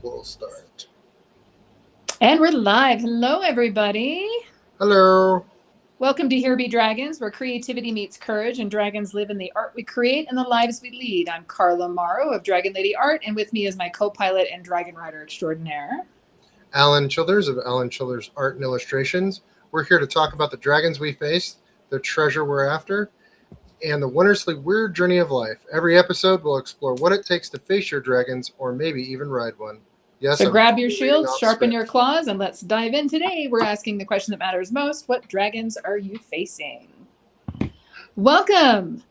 We'll start. And we're live. Hello, everybody. Hello. Welcome to Here Be Dragons, where creativity meets courage and dragons live in the art we create and the lives we lead. I'm Carla Morrow of Dragon Lady Art, and with me is my co-pilot and dragon rider extraordinaire, Alan Childers of Alan Childers Art and Illustrations. We're here to talk about the dragons we face, the treasure we're after, and the wondrously weird journey of life. Every episode will explore what it takes to face your dragons or maybe even ride one. Yes, So I'm grab your totally reading shields, off sharpen your script. claws, and let's dive in today. We're asking the question that matters most: what dragons are you facing? Welcome.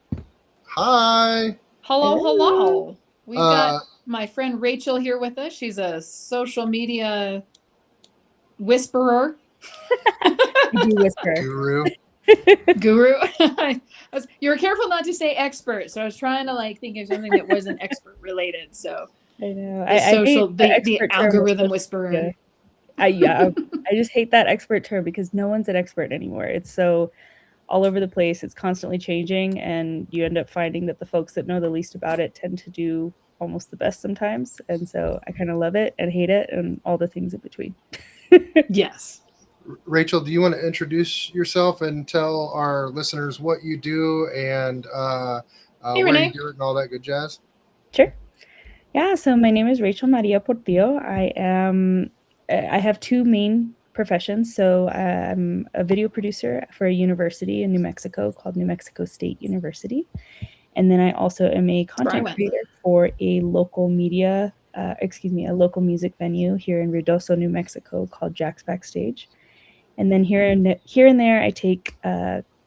Hi. Hello, Hello. hello. We've got Uh, my friend Rachel here with us. She's a social media whisperer. I do whisper. Guru. Guru. You were careful not to say expert, so I was trying to think of something that wasn't expert related. So I know. the I hate social, the the expert term. algorithm whisperer. I just hate that expert term because no one's an expert anymore. It's so all over the place. It's constantly changing, and you end up finding that the folks that know the least about it tend to do almost the best sometimes. And so I kind of love it and hate it and all the things in between. Yes. Rachel, do you want to introduce yourself and tell our listeners what you do and Hey, where you Renee. do it and all that good jazz? Sure. Yeah, so my name is Rachel Maria Portillo. I have two main professions. So I'm a video producer for a university in New Mexico called New Mexico State University. And then I also am a That's where I content went. creator for a local a local music venue here in Ruidoso, New Mexico called Jack's Backstage. And then here and there, I take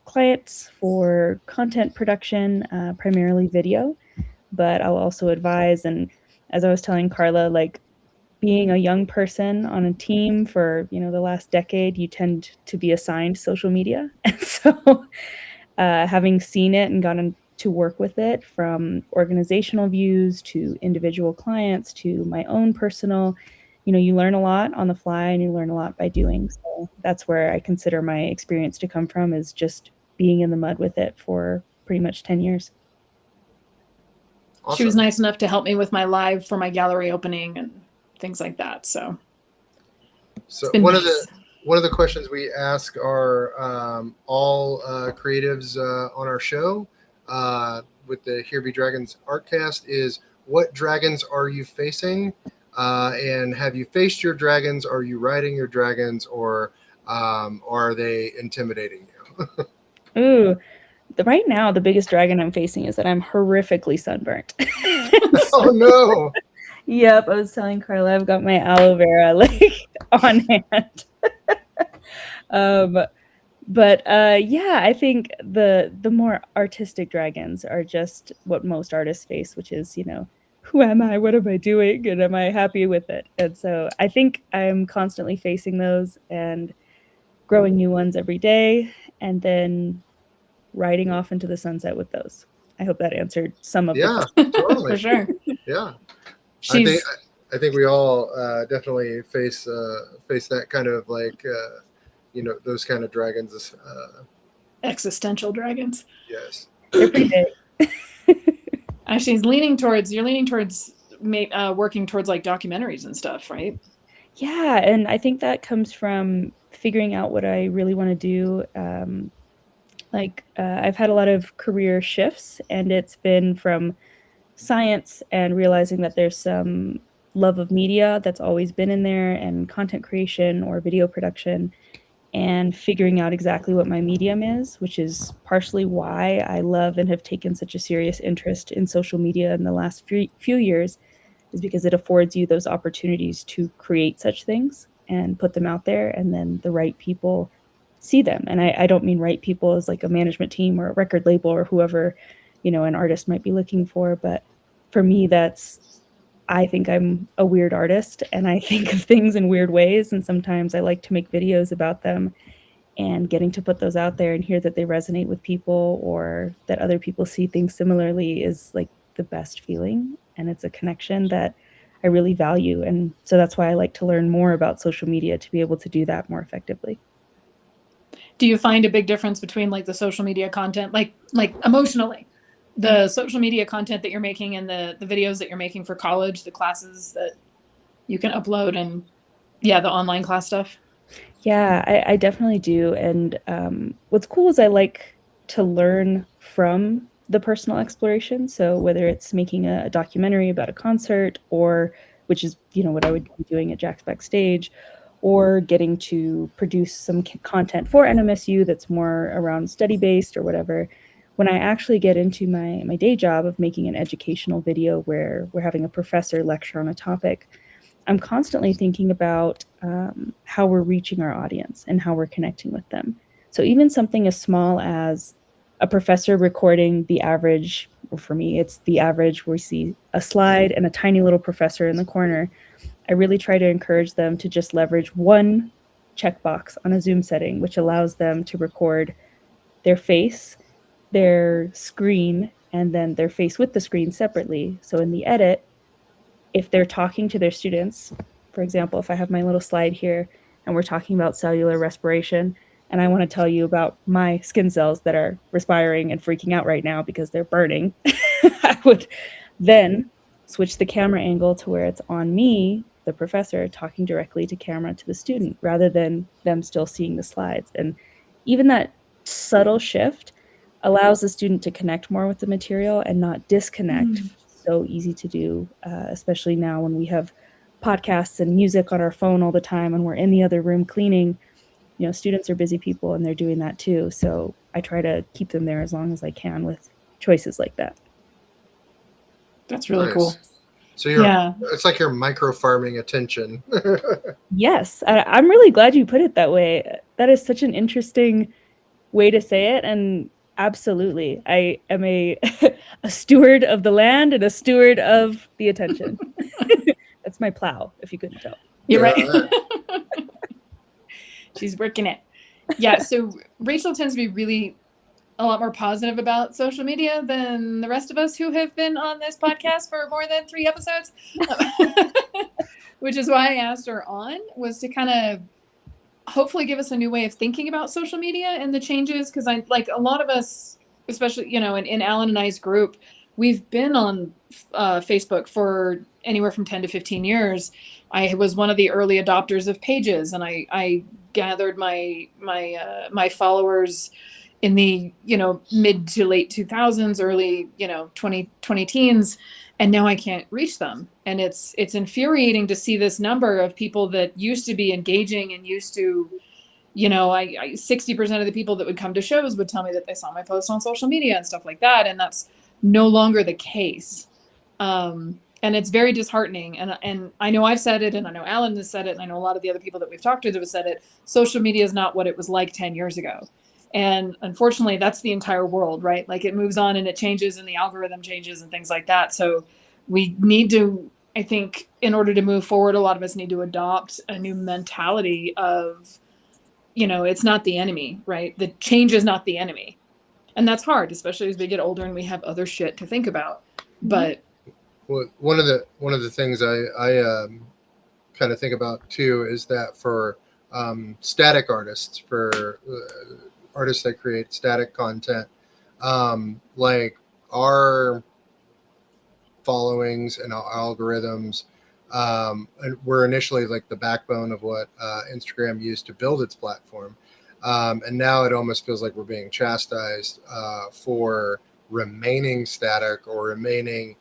clients for content production, primarily video, but I'll also advise. And as I was telling Carla, like being a young person on a team for the last decade, you tend to be assigned social media, and so having seen it and gotten to work with it from organizational views to individual clients to my own personal, you learn a lot on the fly and you learn a lot by doing. So that's where I consider my experience to come from, is just being in the mud with it for pretty much 10 years. She was Awesome. nice enough to help me with my live for my gallery opening and things like that. So it's So been nice. one of the questions we ask our all creatives on our show with the Here Be Dragons Artcast is, what dragons are you facing? And have you faced your dragons? Are you riding your dragons, or are they intimidating you? Ooh, right now the biggest dragon I'm facing is that I'm horrifically sunburnt. Oh no! Yep, I was telling Carla I've got my aloe vera on hand. um, but yeah, I think the more artistic dragons are just what most artists face, which is, who am I? What am I doing? And am I happy with it? And so I think I'm constantly facing those and growing new ones every day, and then riding off into the sunset with those. I hope that answered some of the Yeah, question. For totally. sure. Yeah, I think She's I think we all definitely face that kind of those kind of dragons. existential dragons. Yes. They're pretty big. Actually, you're leaning towards working towards like documentaries and stuff, right? Yeah, and I think that comes from figuring out what I really want to do. I've had a lot of career shifts, and it's been from science and realizing that there's some love of media that's always been in there, and content creation or video production, and figuring out exactly what my medium is, which is partially why I love and have taken such a serious interest in social media in the last few years, is because it affords you those opportunities to create such things and put them out there, and then the right people see them. And I don't mean right people as like a management team or a record label or whoever, an artist might be looking for. But for me, I think I'm a weird artist and I think of things in weird ways. And sometimes I like to make videos about them, and getting to put those out there and hear that they resonate with people or that other people see things similarly is like the best feeling. And it's a connection that I really value. And so that's why I like to learn more about social media, to be able to do that more effectively. Do you find a big difference between like the social media content, like emotionally, the social media content that you're making and the videos that you're making for college, the classes that you can upload and the online class stuff. Yeah, I definitely do. And what's cool is I like to learn from the personal exploration. So whether it's making a documentary about a concert, or which is what I would be doing at Jack's Backstage, or getting to produce some content for NMSU that's more around study based or whatever. When I actually get into my day job of making an educational video where we're having a professor lecture on a topic, I'm constantly thinking about how we're reaching our audience and how we're connecting with them. So even something as small as a professor recording the average, or for me, it's the average where we see a slide and a tiny little professor in the corner. I really try to encourage them to just leverage one checkbox on a Zoom setting, which allows them to record their face, their screen, and then their face with the screen separately. So in the edit, if they're talking to their students, for example, if I have my little slide here and we're talking about cellular respiration, and I want to tell you about my skin cells that are respiring and freaking out right now because they're burning, I would then switch the camera angle to where it's on me, the professor, talking directly to camera to the student rather than them still seeing the slides. And even that subtle shift allows the student to connect more with the material and not disconnect. So easy to do, especially now when we have podcasts and music on our phone all the time and we're in the other room cleaning. Students are busy people and they're doing that too. So I try to keep them there as long as I can with choices like that. That's really cool. So it's like you're micro farming attention. Yes, I'm really glad you put it that way. That is such an interesting way to say it. And absolutely, I am a steward of the land and a steward of the attention. That's my plow, if you couldn't tell. You're right. She's working it. Yeah, so Rachel tends to be really a lot more positive about social media than the rest of us who have been on this podcast for more than 3 episodes. Which is why I asked her on, was to kind of hopefully give us a new way of thinking about social media and the changes. Because I like a lot of us, especially, in Alan and I's group, we've been on Facebook for anywhere from 10 to 15 years. I was one of the early adopters of pages, and I gathered my followers in the mid to late 2000s, early 20 teens, and now I can't reach them. And it's infuriating to see this number of people that used to be engaging and used to, 60% of the people that would come to shows would tell me that they saw my posts on social media and stuff like that, and that's no longer the case. And it's very disheartening. And I know I've said it, and I know Alan has said it, and I know a lot of the other people that we've talked to that have said it. Social media is not what it was like 10 years ago. And unfortunately, that's the entire world, right? Like, it moves on and it changes and the algorithm changes and things like that. So we need to, I think, in order to move forward, a lot of us need to adopt a new mentality of, it's not the enemy, right? The change is not the enemy. And that's hard, especially as we get older and we have other shit to think about. But well, one of the things I kind of think about too is that for static artists, for artists that create static content, like our followings and our algorithms were initially like the backbone of what Instagram used to build its platform. And now it almost feels like we're being chastised for remaining static or remaining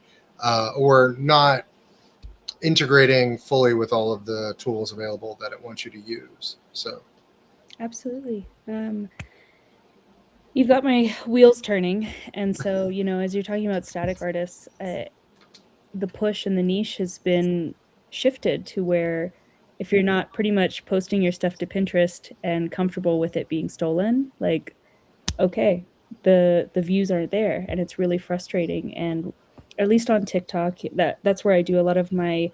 or not integrating fully with all of the tools available that it wants you to use. So absolutely. You've got my wheels turning. And so, as you're talking about static artists, the push and the niche has been shifted to where if you're not pretty much posting your stuff to Pinterest and comfortable with it being stolen, like, okay, the views aren't there, and it's really frustrating. And at least on TikTok, that's where I do a lot of my,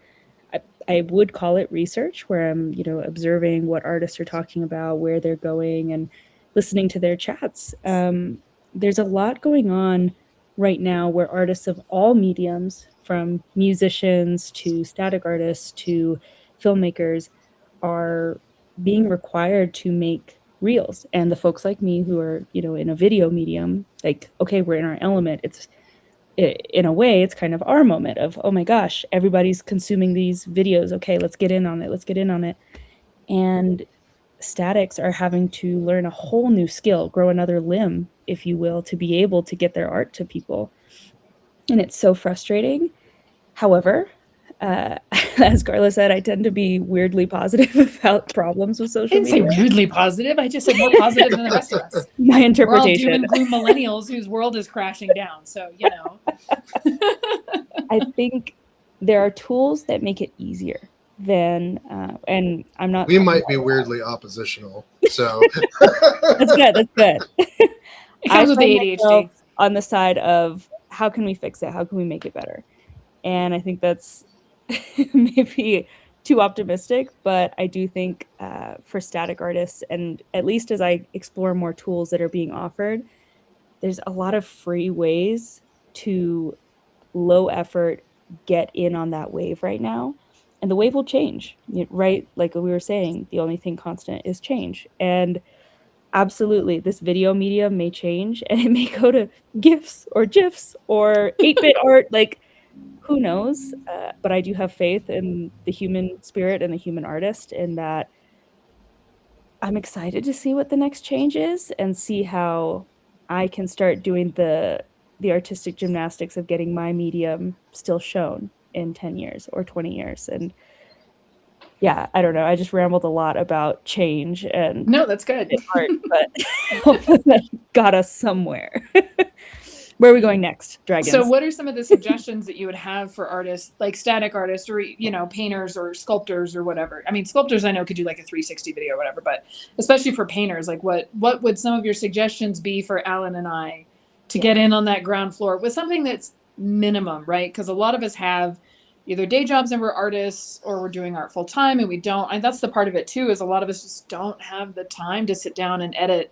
I would call it research, where I'm, observing what artists are talking about, where they're going, and listening to their chats. There's a lot going on right now where artists of all mediums, from musicians to static artists to filmmakers, are being required to make reels. And the folks like me who are, in a video medium, like, okay, we're in our element. in a way, it's kind of our moment of, oh my gosh, everybody's consuming these videos. Okay, let's get in on it. Let's get in on it. And statics are having to learn a whole new skill, grow another limb, if you will, to be able to get their art to people. And it's so frustrating. However, as Carla said, I tend to be weirdly positive about problems with I social didn't say media. weirdly positive. I just said more positive than the rest of us. My We're all interpretation. doom and gloom millennials whose world is crashing down. So, you know. I think there are tools that make it easier than, and I'm not. We might be weirdly oppositional. So That's good. That's good. It comes with the find ADHD. myself on the side of how can we fix it? How can we make it better? And I think that's maybe too optimistic, but I do think for static artists, and at least as I explore more tools that are being offered, there's a lot of free ways to low effort get in on that wave right now. And the wave will change, right? Like we were saying, the only thing constant is change. And absolutely, this video media may change and it may go to GIFs or GIFs or 8-bit art. Like, who knows? But I do have faith in the human spirit and the human artist, in that I'm excited to see what the next change is and see how I can start doing the artistic gymnastics of getting my medium still shown in 10 years or 20 years. And yeah, I don't know. I just rambled a lot about change and No, that's good. art, but hopefully that got us somewhere. Where are we going next, Dragons? So what are some of the suggestions that you would have for artists, like static artists or, you know, painters or sculptors or whatever? I mean, sculptors I know could do like a 360 video or whatever, but especially for painters, like what would some of your suggestions be for Alan and I to get in on that ground floor with something that's minimum, right? Because a lot of us have either day jobs and we're artists, or we're doing art full time and we don't. And that's the part of it too, is a lot of us just don't have the time to sit down and edit.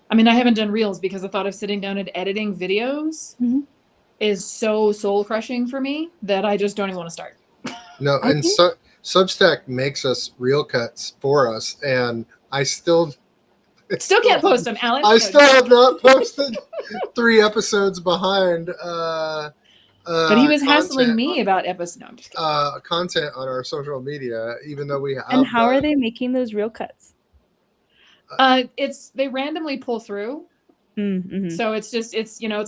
I mean, I haven't done reels because the thought of sitting down and editing videos is so soul crushing for me that I just don't even want to start. no, and Substack makes us reel cuts for us, and I still can't post them, Alan. I still have not posted 3 episodes behind. But he was hassling me about episodes. No, I'm just kidding. Content on our social media, even though we have. And how are they making those reel cuts? They randomly pull through. Mm-hmm. So it's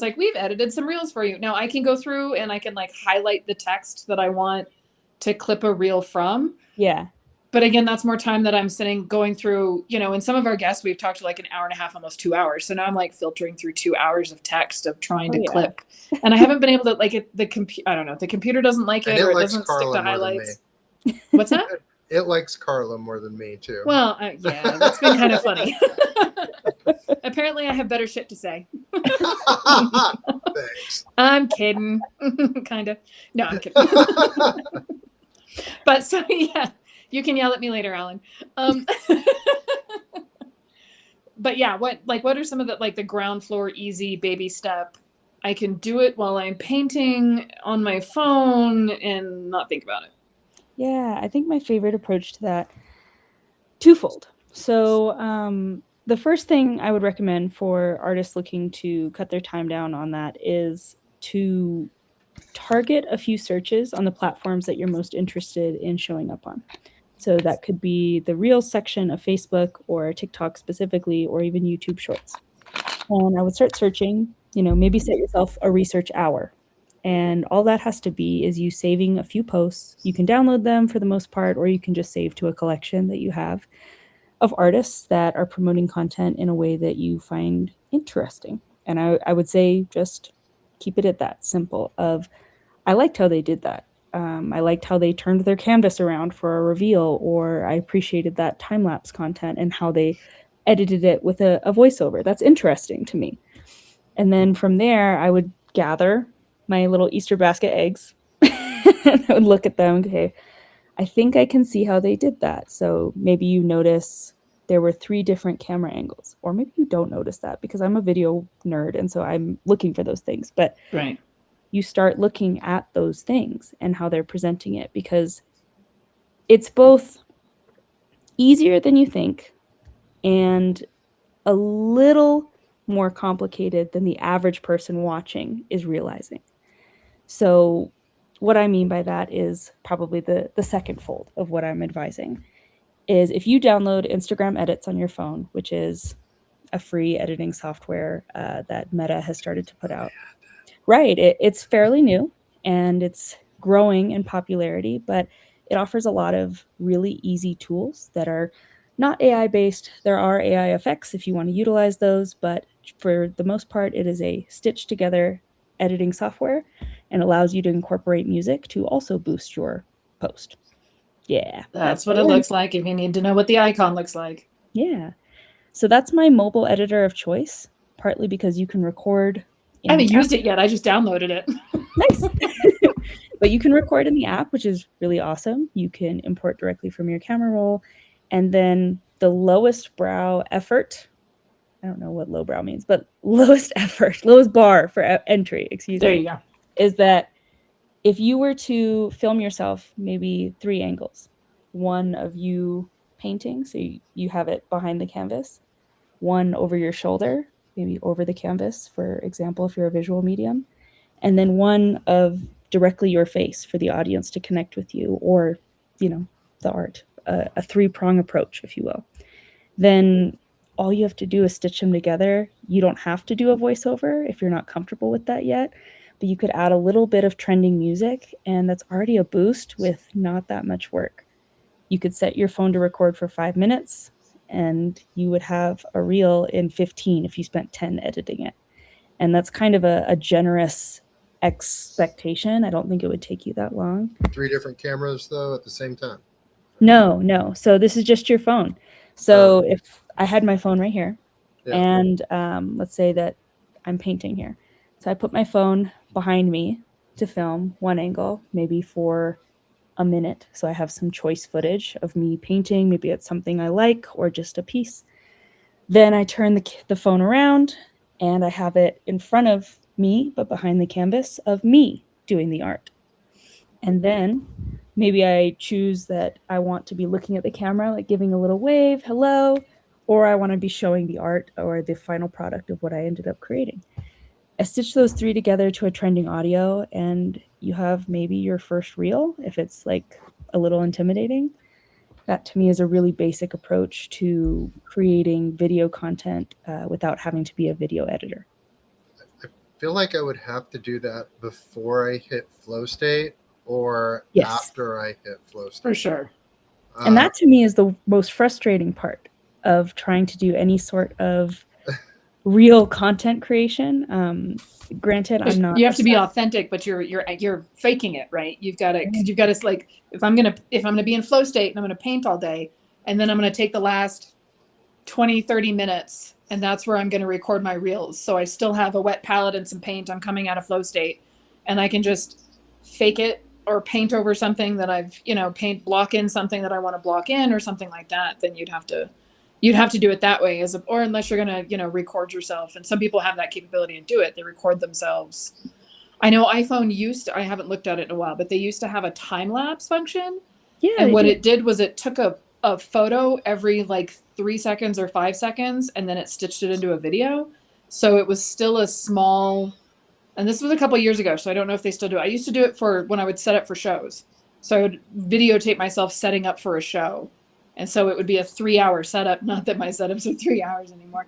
like, we've edited some reels for you. Now I can go through and I can like highlight the text that I want to clip a reel from. Yeah. But again, that's more time that I'm going through, you know, and some of our guests, we've talked like an hour and a half, almost 2 hours. So now I'm like filtering through 2 hours of text of trying to clip. And I haven't been able to I don't know, the computer doesn't like it, or it doesn't stick to highlights. What's that? It likes Carla more than me too. Well, yeah, that's been kind of funny. Apparently I have better shit to say. Thanks. I'm kidding. Kind of. No, I'm kidding. But so, yeah, you can yell at me later, Alan. But yeah, what are some of the ground floor easy baby step? I can do it while I'm painting on my phone and not think about it. Yeah, I think my favorite approach to that, twofold. So the first thing I would recommend for artists looking to cut their time down on that is to target a few searches on the platforms that you're most interested in showing up on. So that could be the Reels section of Facebook, or TikTok specifically, or even YouTube Shorts. And I would start searching, maybe set yourself a research hour. And all that has to be is you saving a few posts. You can download them for the most part, or you can just save to a collection that you have of artists that are promoting content in a way that you find interesting. And I would say just keep it at that simple of, I liked how they did that. I liked how they turned their canvas around for a reveal, or I appreciated that time-lapse content and how they edited it with a voiceover. That's interesting to me. And then from there, I would gather my little Easter basket eggs. And I would look at them. Okay, I think I can see how they did that. So maybe you notice there were 3 different camera angles, or maybe you don't notice that, because I'm a video nerd and so I'm looking for those things. But right, you start looking at those things and how they're presenting it, because it's both easier than you think and a little more complicated than the average person watching is realizing. So what I mean by that is probably the second fold of what I'm advising is if you download Instagram Edits on your phone, which is a free editing software that Meta has started to put out. Right. It's fairly new and it's growing in popularity, but it offers a lot of really easy tools that are not AI based. There are AI effects if you want to utilize those, but for the most part, it is a stitched together editing software and allows you to incorporate music to also boost your post. Yeah. That's what it looks like if you need to know what the icon looks like. Yeah. So that's my mobile editor of choice, partly because you can record. I haven't used it yet. I just downloaded it. Nice. But you can record in the app, which is really awesome. You can import directly from your camera roll. And then the lowest brow effort, I don't know what low brow means, but lowest bar for entry, There you go. is that if you were to film yourself maybe 3 angles, one of you painting, so you have it behind the canvas, one over your shoulder, maybe over the canvas, for example, if you're a visual medium, and then one of directly your face for the audience to connect with you, or, the art, a 3-prong approach, if you will. Then all you have to do is stitch them together. You don't have to do a voiceover if you're not comfortable with that yet, but you could add a little bit of trending music, and that's already a boost with not that much work. You could set your phone to record for 5 minutes, and you would have a reel in 15 if you spent 10 editing it. And that's kind of a generous expectation. I don't think it would take you that long. 3 different cameras, though, at the same time? No. So this is just your phone. So if I had my phone right here, and let's say that I'm painting here. So I put my phone behind me to film one angle, maybe for a minute. So I have some choice footage of me painting. Maybe it's something I like or just a piece. Then I turn the phone around and I have it in front of me, but behind the canvas of me doing the art. And then maybe I choose that I want to be looking at the camera, like giving a little wave, hello, or I want to be showing the art or the final product of what I ended up creating. I stitch those 3 together to a trending audio, and you have maybe your first reel, if it's like a little intimidating. That to me is a really basic approach to creating video content without having to be a video editor. I feel like I would have to do that before I hit flow state or after I hit flow state. For sure. And that to me is the most frustrating part of trying to do any sort of real content creation. Granted, I'm not. You have to be authentic, but you're faking it, right? You've got to like, if I'm gonna be in flow state and I'm gonna paint all day, and then I'm gonna take the last 20-30 minutes, and that's where I'm gonna record my reels. So I still have a wet palette and some paint. I'm coming out of flow state, and I can just fake it or paint over something that I've block in something that I want to block in or something like that. Then you'd have to do it that way, or unless you're going to, record yourself. And some people have that capability to do it. They record themselves. I know iPhone I haven't looked at it in a while, but they used to have a time lapse function. Yeah. And what it did was it took a photo every like 3 seconds or 5 seconds, and then it stitched it into a video. So it was still a small, and this was a couple of years ago, so I don't know if they still do it. I used to do it for when I would set up for shows. So I would videotape myself setting up for a show. And so it would be a 3-hour setup. Not that my setups are 3 hours anymore.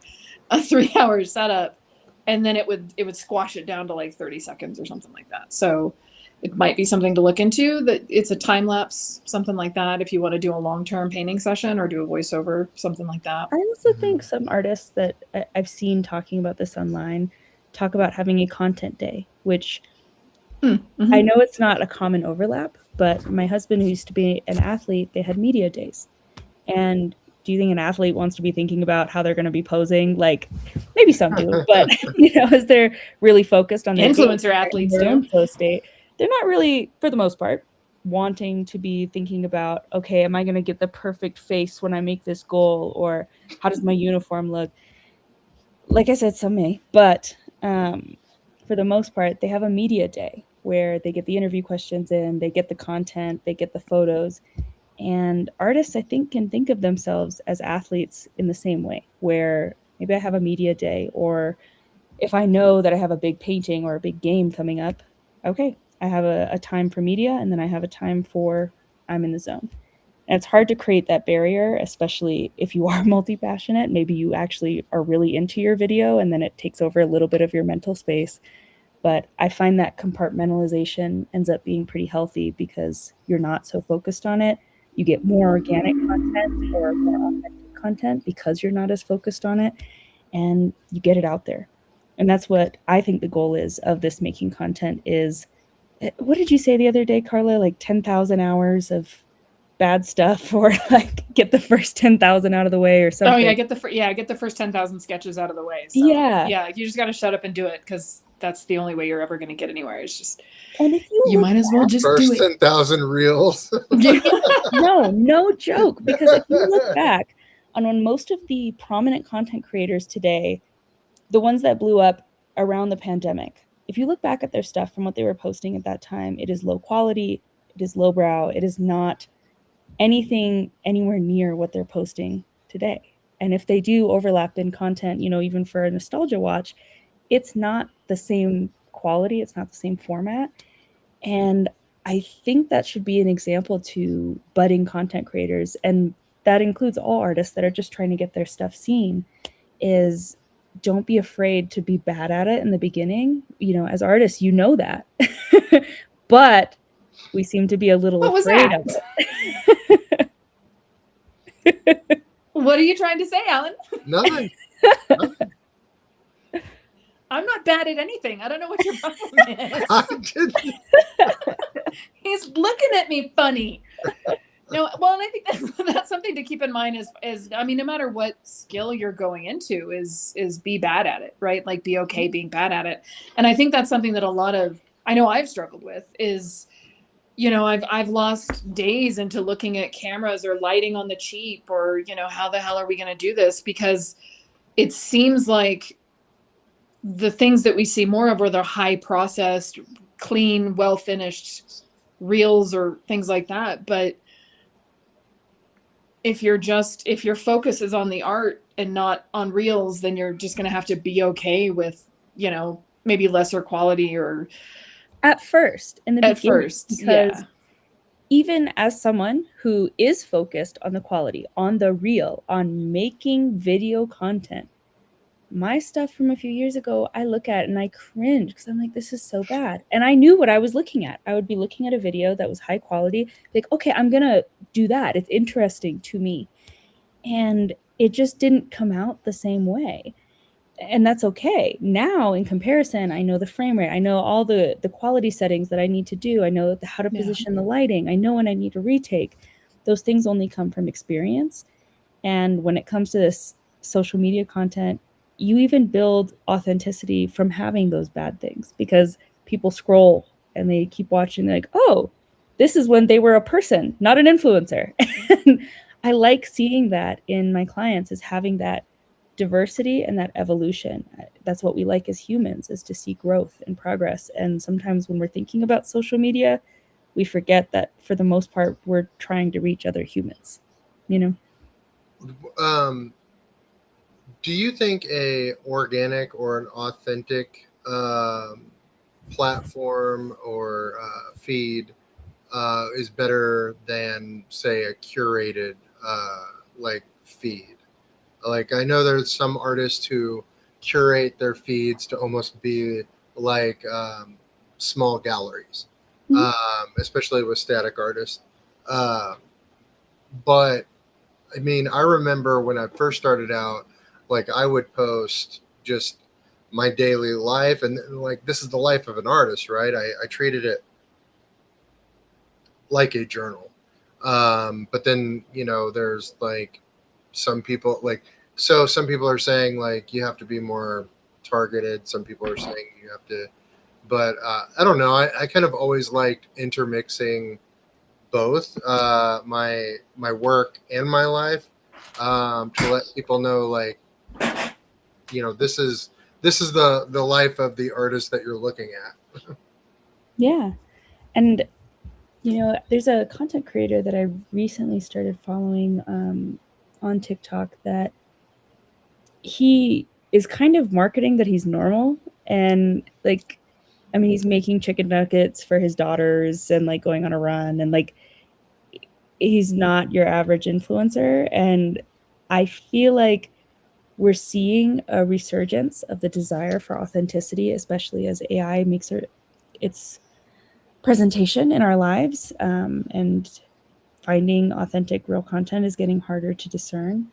A 3-hour setup, and then it would squash it down to like 30 seconds or something like that. So it might be something to look into. That it's a time lapse, something like that. If you want to do a long-term painting session or do a voiceover, something like that. I also think some artists that I've seen talking about this online talk about having a content day, which I know it's not a common overlap, but my husband, who used to be an athlete, they had media days. And do you think an athlete wants to be thinking about how they're going to be posing? Like, maybe some do, but as they're really focused on their influencer athletes do flow state, they're not really, for the most part, wanting to be thinking about, okay, am I going to get the perfect face when I make this goal, or how does my uniform look? Like I said, some may, but for the most part, they have a media day where they get the interview questions in, they get the content, they get the photos. And artists, I think, can think of themselves as athletes in the same way, where maybe I have a media day, or if I know that I have a big painting or a big game coming up, okay, I have a time for media, and then I have a time for I'm in the zone. And it's hard to create that barrier, especially if you are multi-passionate. Maybe you actually are really into your video, and then it takes over a little bit of your mental space. But I find that compartmentalization ends up being pretty healthy because you're not so focused on it. You get more organic content or more authentic content because you're not as focused on it, and you get it out there. And that's what I think the goal is of this making content is, what did you say the other day, Carla? Like 10,000 hours of bad stuff, or like get the first 10,000 out of the way or something. Oh yeah, get the first 10,000 sketches out of the way. So, yeah, you just got to shut up and do it, because that's the only way you're ever going to get anywhere. It's just, and if you might as well just do first it. 10,000 reels. No joke. Because if you look back on when most of the prominent content creators today, the ones that blew up around the pandemic, if you look back at their stuff from what they were posting at that time, it is low quality, it is lowbrow, it is not anything anywhere near what they're posting today. And if they do overlap in content, even for a nostalgia watch, it's not the same quality, it's not the same format. And I think that should be an example to budding content creators, and that includes all artists that are just trying to get their stuff seen, is don't be afraid to be bad at it in the beginning. As artists, that. But we seem to be a little afraid of it. What are you trying to say, Alan? Nothing. I'm not bad at anything. I don't know what your problem is. He's looking at me funny. No, well, and I think that's something to keep in mind is I mean, no matter what skill you're going into, is be bad at it, right? Like, be okay being bad at it. And I think that's something that I know I've struggled with is, I've lost days into looking at cameras or lighting on the cheap, or, how the hell are we going to do this? Because it seems like the things that we see more of are the high processed, clean, well finished reels or things like that. But if your focus is on the art and not on reels, then you're just going to have to be okay with, maybe lesser quality, or at first, in the beginning. Because yeah. Even as someone who is focused on the quality, on the reel, on making video content, my stuff from a few years ago, I look at and I cringe because I'm like, this is so bad. And I knew what I was looking at. I would be looking at a video that was high quality, like, okay, I'm going to do that. It's interesting to me. And it just didn't come out the same way. And that's okay. Now, in comparison, I know the frame rate. I know all the quality settings that I need to do. I know how to position the lighting. I know when I need to retake. Those things only come from experience. And when it comes to this social media content, you even build authenticity from having those bad things, because people scroll and they keep watching. They're like, oh, this is when they were a person, not an influencer. And I like seeing that in my clients, is having that diversity and that evolution. That's what we like as humans, is to see growth and progress. And sometimes when we're thinking about social media, we forget that for the most part, we're trying to reach other humans, Do you think a organic or an authentic platform or feed is better than, say, a curated feed? Like, I know there's some artists who curate their feeds to almost be like small galleries, especially with static artists. But I mean, I remember when I first started out, like, I would post just my daily life, and like, this is the life of an artist, right? I treated it like a journal. But then, there's like some people some people are saying like you have to be more targeted. Some people are saying you have to, but I don't know. I kind of always liked intermixing both my work and my life, to let people know, like, this is the life of the artist that you're looking at. Yeah. And there's a content creator that I recently started following on TikTok that he is kind of marketing that he's normal, and like I mean, he's making chicken nuggets for his daughters and like going on a run, and like he's not your average influencer. And I feel like we're seeing a resurgence of the desire for authenticity, especially as AI makes its presentation in our lives. And finding authentic, real content is getting harder to discern.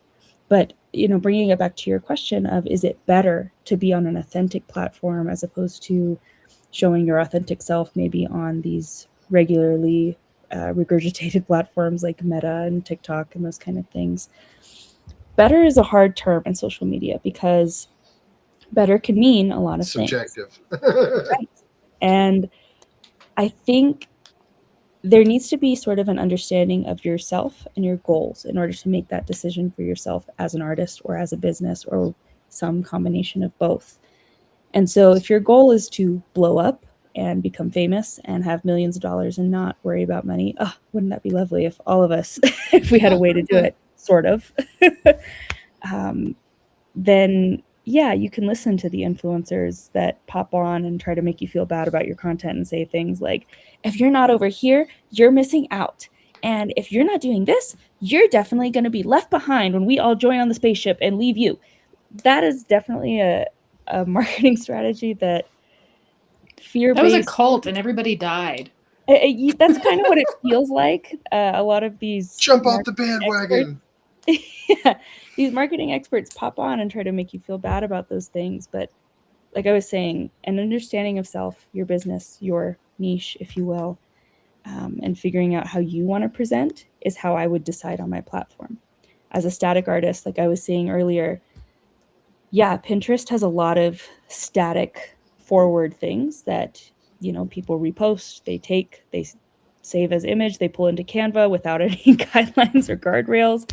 But, you know, bringing it back to your question of, is it better to be on an authentic platform as opposed to showing your authentic self maybe on these regularly regurgitated platforms like Meta and TikTok and those kind of things? Better is a hard term in social media because better can mean a lot of Subjective. things. Right. And I think there needs to be sort of an understanding of yourself and your goals in order to make that decision for yourself as an artist or as a business or some combination of both. And so if your goal is to blow up and become famous and have millions of dollars and not worry about money, oh, wouldn't that be lovely if all of us, if we had a way to do it, sort of, then yeah, you can listen to the influencers that pop on and try to make you feel bad about your content and say things like, if you're not over here, you're missing out. And if you're not doing this, you're definitely going to be left behind when we all join on the spaceship and leave you. That is definitely a marketing strategy that fear-based. That was a cult and everybody died. That's kind of what it feels like. A lot of these Jump off the bandwagon. Yeah, these marketing experts pop on and try to make you feel bad about those things. But like I was saying, an understanding of self, your business, your niche, if you will, and figuring out how you want to present is how I would decide on my platform. As a static artist, like I was saying earlier, yeah, Pinterest has a lot of static forward things that, you know, people repost, they save as image, they pull into Canva without any guidelines or guardrails.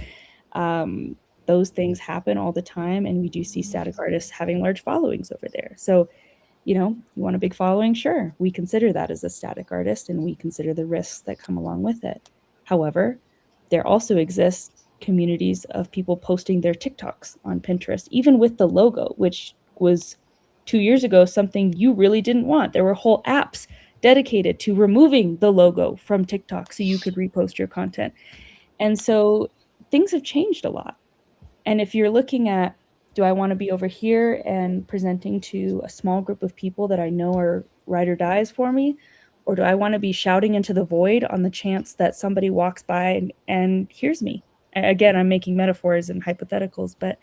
Those things happen all the time, and we do see static artists having large followings over there. So, you know, you want a big following? Sure, we consider that as a static artist, and we consider the risks that come along with it. However, there also exists communities of people posting their TikToks on Pinterest, even with the logo, which was 2 years ago something you really didn't want. There were whole apps dedicated to removing the logo from TikTok so you could repost your content. And so things have changed a lot. And if you're looking at, do I want to be over here and presenting to a small group of people that I know are ride or dies for me? Or do I want to be shouting into the void on the chance that somebody walks by and hears me? Again, I'm making metaphors and hypotheticals, but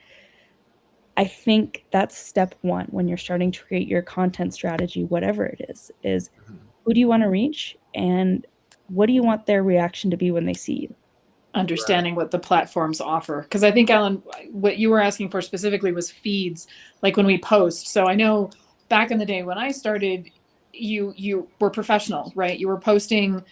I think that's step one when you're starting to create your content strategy, whatever it is who do you want to reach and what do you want their reaction to be when they see you? Understanding what the platforms offer. Because I think, Ellen, what you were asking for specifically was feeds, like when we post. So I know back in the day when I started, you were professional, right? You were posting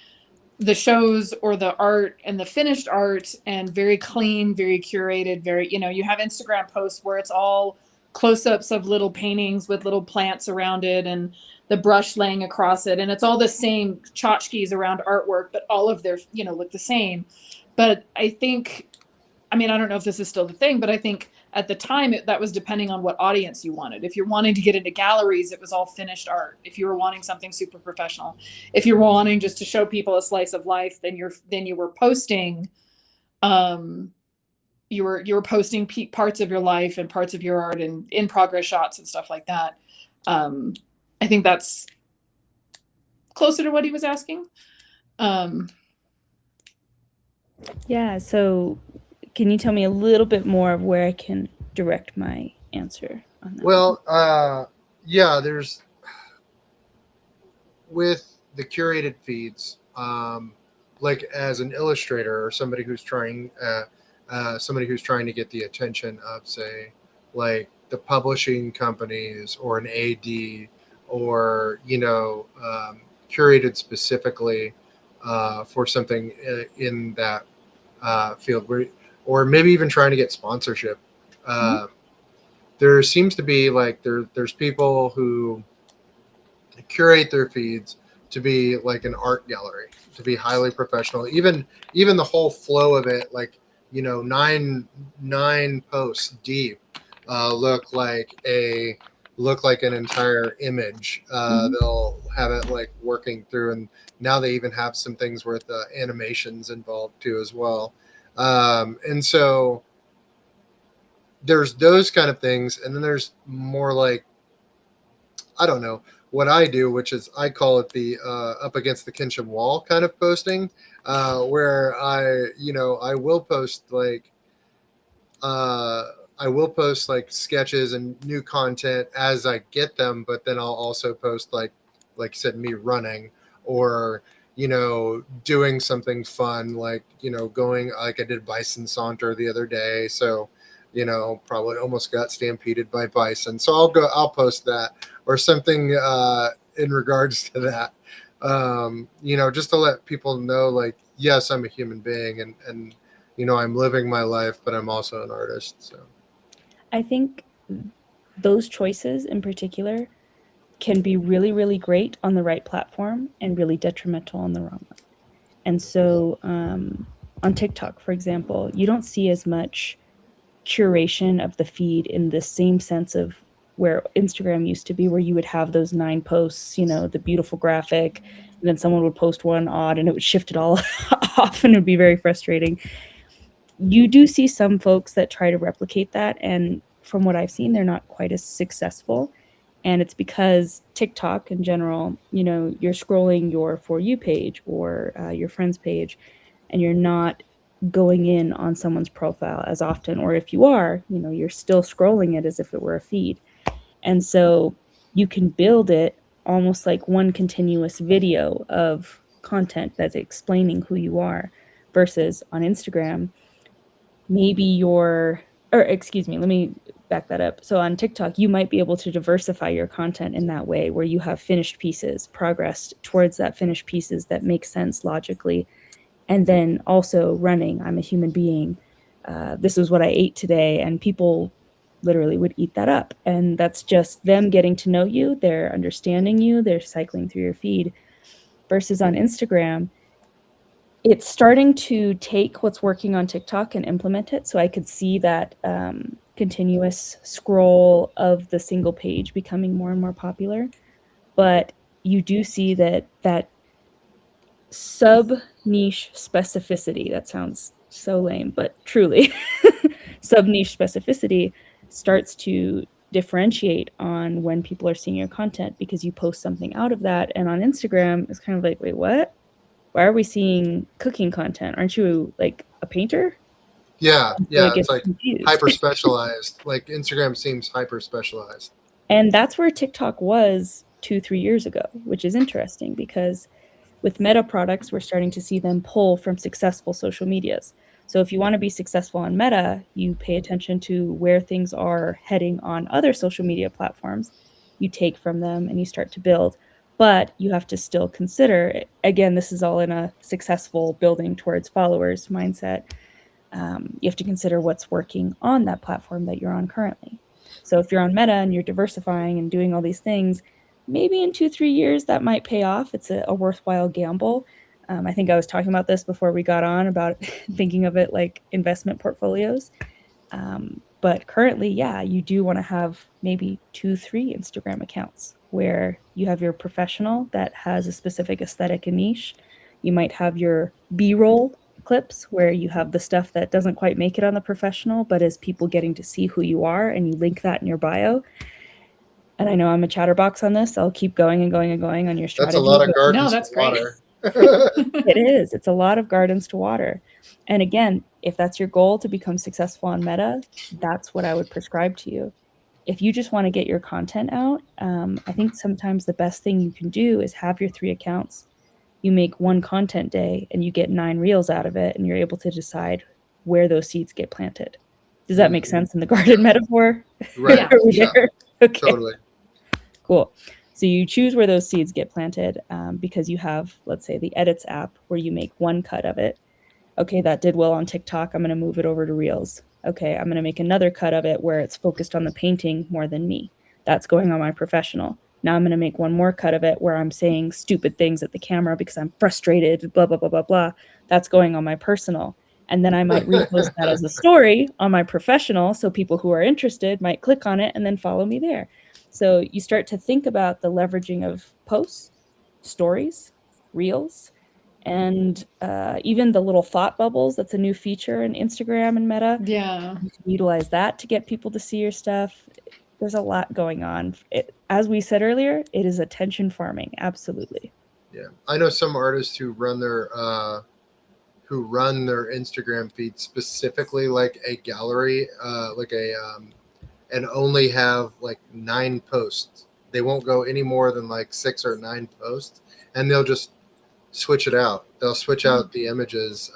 the shows or the art and the finished art and very clean, very curated, very, you know, you have Instagram posts where it's all close-ups of little paintings with little plants around it and the brush laying across it. And it's all the same tchotchkes around artwork, but all of their, you know, look the same. But I think, I mean, I don't know if this is still the thing, but I think at the time that was depending on what audience you wanted. If you're wanting to get into galleries, it was all finished art. If you were wanting something super professional, if you're wanting just to show people a slice of life, then you were posting, you were posting parts of your life and parts of your art and in progress shots and stuff like that. I think that's closer to what he was asking. Yeah, so can you tell me a little bit more of where I can direct my answer on that? Well, yeah, there's with the curated feeds, like as an illustrator or somebody who's trying to get the attention of, say, like the publishing companies or an AD or, you know, curated specifically for something in that field, or maybe even trying to get sponsorship. There seems to be like there's people who curate their feeds to be like an art gallery, to be highly professional. Even the whole flow of it, like, you know, nine posts deep, look like a look like an entire image. They'll have it like working through, and now they even have some things with animations involved too as well. And so there's those kind of things, and then there's more like, I don't know what I do, which is I call it the up against the kitchen wall kind of posting, where I will post like sketches and new content as I get them, but then I'll also post like you said, me running or doing something fun, like going, like I did bison saunter the other day, so probably almost got stampeded by bison, so I'll post that or something in regards to that, just to let people know, like, yes, I'm a human being, and I'm living my life, but I'm also an artist. So I think those choices in particular can be really, really great on the right platform and really detrimental on the wrong one. And so on TikTok, for example, you don't see as much curation of the feed in the same sense of where Instagram used to be, where you would have those 9 posts, the beautiful graphic, and then someone would post one odd and it would shift it all off, and it would be very frustrating. You do see some folks that try to replicate that, and from what I've seen, they're not quite as successful. And it's because TikTok in general, you're scrolling your For You page or your friend's page, and you're not going in on someone's profile as often. Or if you are, you're still scrolling it as if it were a feed. And so you can build it almost like one continuous video of content that's explaining who you are, versus on Instagram, maybe let me back that up. So on TikTok, you might be able to diversify your content in that way, where you have finished pieces, progressed towards that finished pieces that make sense logically. And then also running, I'm a human being. This is what I ate today. And people literally would eat that up. And that's just them getting to know you. They're understanding you. They're cycling through your feed. Versus on Instagram, it's starting to take what's working on TikTok and implement it. So I could see that continuous scroll of the single page becoming more and more popular. But you do see that sub-niche specificity, that sounds so lame, but truly, sub-niche specificity starts to differentiate on when people are seeing your content, because you post something out of that. And on Instagram, it's kind of like, wait, what? Why are we seeing cooking content? Aren't you like a painter? Yeah, it's like confused. hyper specialized. Like Instagram seems hyper specialized. And that's where TikTok was 2-3 years ago, which is interesting, because with Meta products, we're starting to see them pull from successful social medias. So if you want to be successful on Meta, you pay attention to where things are heading on other social media platforms. You take from them and you start to build. But you have to still consider, again, this is all in a successful building towards followers mindset. You have to consider what's working on that platform that you're on currently. So if you're on Meta and you're diversifying and doing all these things, maybe in 2-3 years that might pay off. It's a worthwhile gamble. I think I was talking about this before we got on, about thinking of it like investment portfolios. But currently, yeah, you do want to have maybe 2-3 Instagram accounts where you have your professional that has a specific aesthetic and niche. You might have your B-roll clips where you have the stuff that doesn't quite make it on the professional, but is people getting to see who you are, and you link that in your bio. And I know I'm a chatterbox on this. I'll keep going and going and going on your strategy. That's a lot of gardens No, that's to water. It is. It's a lot of gardens to water. And again, if that's your goal to become successful on Meta, that's what I would prescribe to you. If you just want to get your content out, I think sometimes the best thing you can do is have your 3 accounts. You make one content day and you get 9 reels out of it, and you're able to decide where those seeds get planted. Does that make sense in the garden metaphor? Right. Yeah. Okay. Totally. Cool. So you choose where those seeds get planted, because you have, let's say, the Edits app where you make one cut of it. Okay, that did well on TikTok. I'm going to move it over to Reels. Okay, I'm going to make another cut of it where it's focused on the painting more than me. That's going on my professional. Now I'm going to make one more cut of it where I'm saying stupid things at the camera because I'm frustrated, blah, blah, blah, blah, blah. That's going on my personal. And then I might repost that as a story on my professional, so people who are interested might click on it and then follow me there. So you start to think about the leveraging of posts, stories, reels, and even the little thought bubbles. That's a new feature in Instagram and Meta. Yeah. You can utilize that to get people to see your stuff. There's a lot going on. As we said earlier, it is attention farming. Absolutely. Yeah, I know some artists who run their Instagram feed specifically like a gallery, and only have like 9 posts. They won't go any more than like 6 or 9 posts, and they'll just switch it out. They'll switch out the images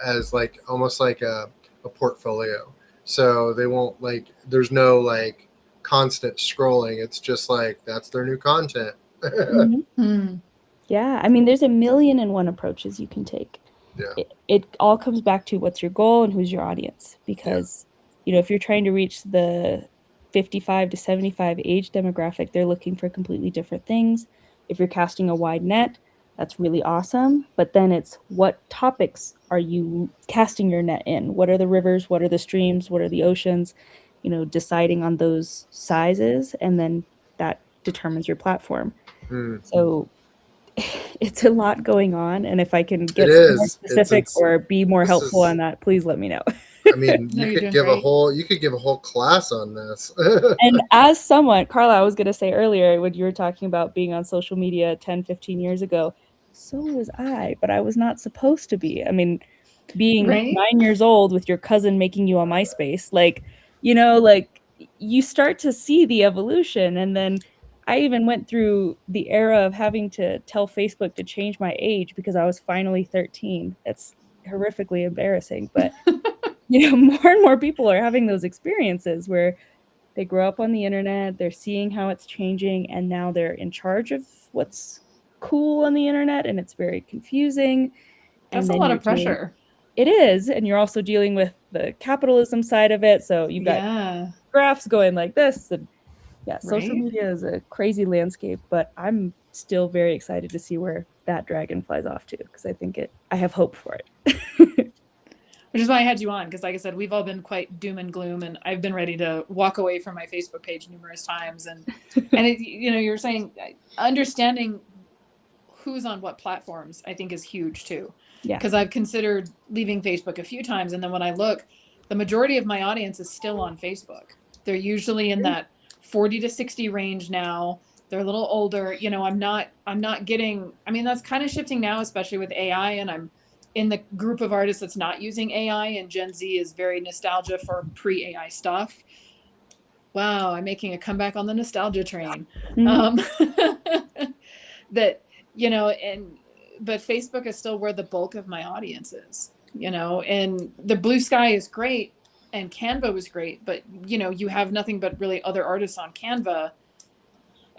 as like almost like a portfolio. So they won't like. There's no like constant scrolling. It's just like that's their new content. Yeah, I mean, there's a million and one approaches you can take. Yeah. It all comes back to what's your goal and who's your audience. Because, if you're trying to reach the 55 to 75 age demographic, they're looking for completely different things. If you're casting a wide net, that's really awesome. But then it's what topics are you casting your net in? What are the rivers? What are the streams? What are the oceans? Deciding on those sizes, and then that determines your platform. So it's a lot going on, and if I can get more specific or be more helpful on that, please let me know. I mean, you could give a whole class on this. And as someone, Carla, I was going to say earlier when you were talking about being on social media 10, 15 years ago, so was I, but I was not supposed to be. I mean, being 9 years old with your cousin making you on MySpace, you start to see the evolution. And then I even went through the era of having to tell Facebook to change my age because I was finally 13. It's horrifically embarrassing, but more and more people are having those experiences where they grow up on the internet, they're seeing how it's changing, and now they're in charge of what's cool on the internet, and it's very confusing. That's a lot of pressure. It is, and you're also dealing with the capitalism side of it, so you've got graphs going like this, and social media is a crazy landscape, but I'm still very excited to see where that dragon flies off to, because I have hope for it. Which is why I had you on, because like I said, we've all been quite doom and gloom, and I've been ready to walk away from my Facebook page numerous times. And you're saying understanding who's on what platforms, I think, is huge too. Yeah. Because I've considered leaving Facebook a few times, and then when I look, the majority of my audience is still on Facebook. They're usually in that 40 to 60 range now. They're a little older. I'm not getting. I mean, that's kind of shifting now, especially with AI, and I'm in the group of artists that's not using AI, and Gen Z is very nostalgia for pre-AI stuff. Wow, I'm making a comeback on the nostalgia train. But Facebook is still where the bulk of my audience is, and the Blue Sky is great and Canva was great, but you have nothing but really other artists on Canva.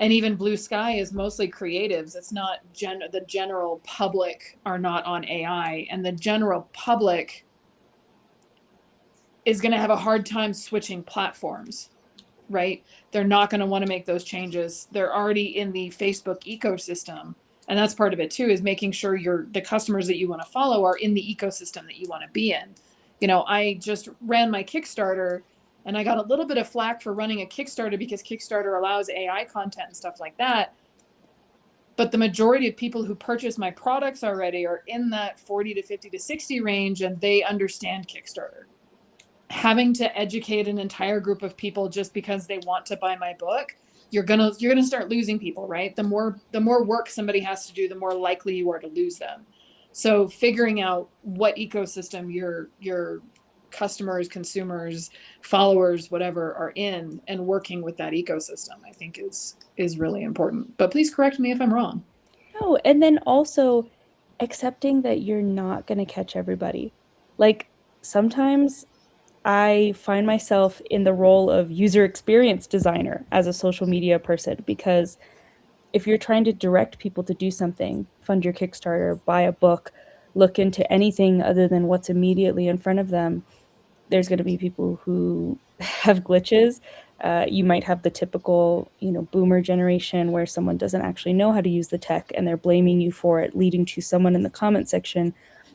And even Blue Sky is mostly creatives. It's not the general public are not on AI, and the general public is going to have a hard time switching platforms, right? They're not going to want to make those changes. They're already in the Facebook ecosystem. And that's part of it too, is making sure the customers that you want to follow are in the ecosystem that you want to be in. I just ran my Kickstarter, and I got a little bit of flack for running a Kickstarter because Kickstarter allows AI content and stuff like that. But the majority of people who purchase my products already are in that 40 to 50 to 60 range, and they understand Kickstarter. Having to educate an entire group of people just because they want to buy my book, you're gonna start losing people, right? The more work somebody has to do, the more likely you are to lose them. So figuring out what ecosystem your customers, consumers, followers, whatever are in, and working with that ecosystem, I think is really important. But please correct me if I'm wrong. No, and then also accepting that you're not going to catch everybody. Like sometimes I find myself in the role of user experience designer as a social media person, because if you're trying to direct people to do something, fund your Kickstarter, buy a book, look into anything other than what's immediately in front of them, there's going to be people who have glitches. You might have the typical, boomer generation where someone doesn't actually know how to use the tech and they're blaming you for it, leading to someone in the comment section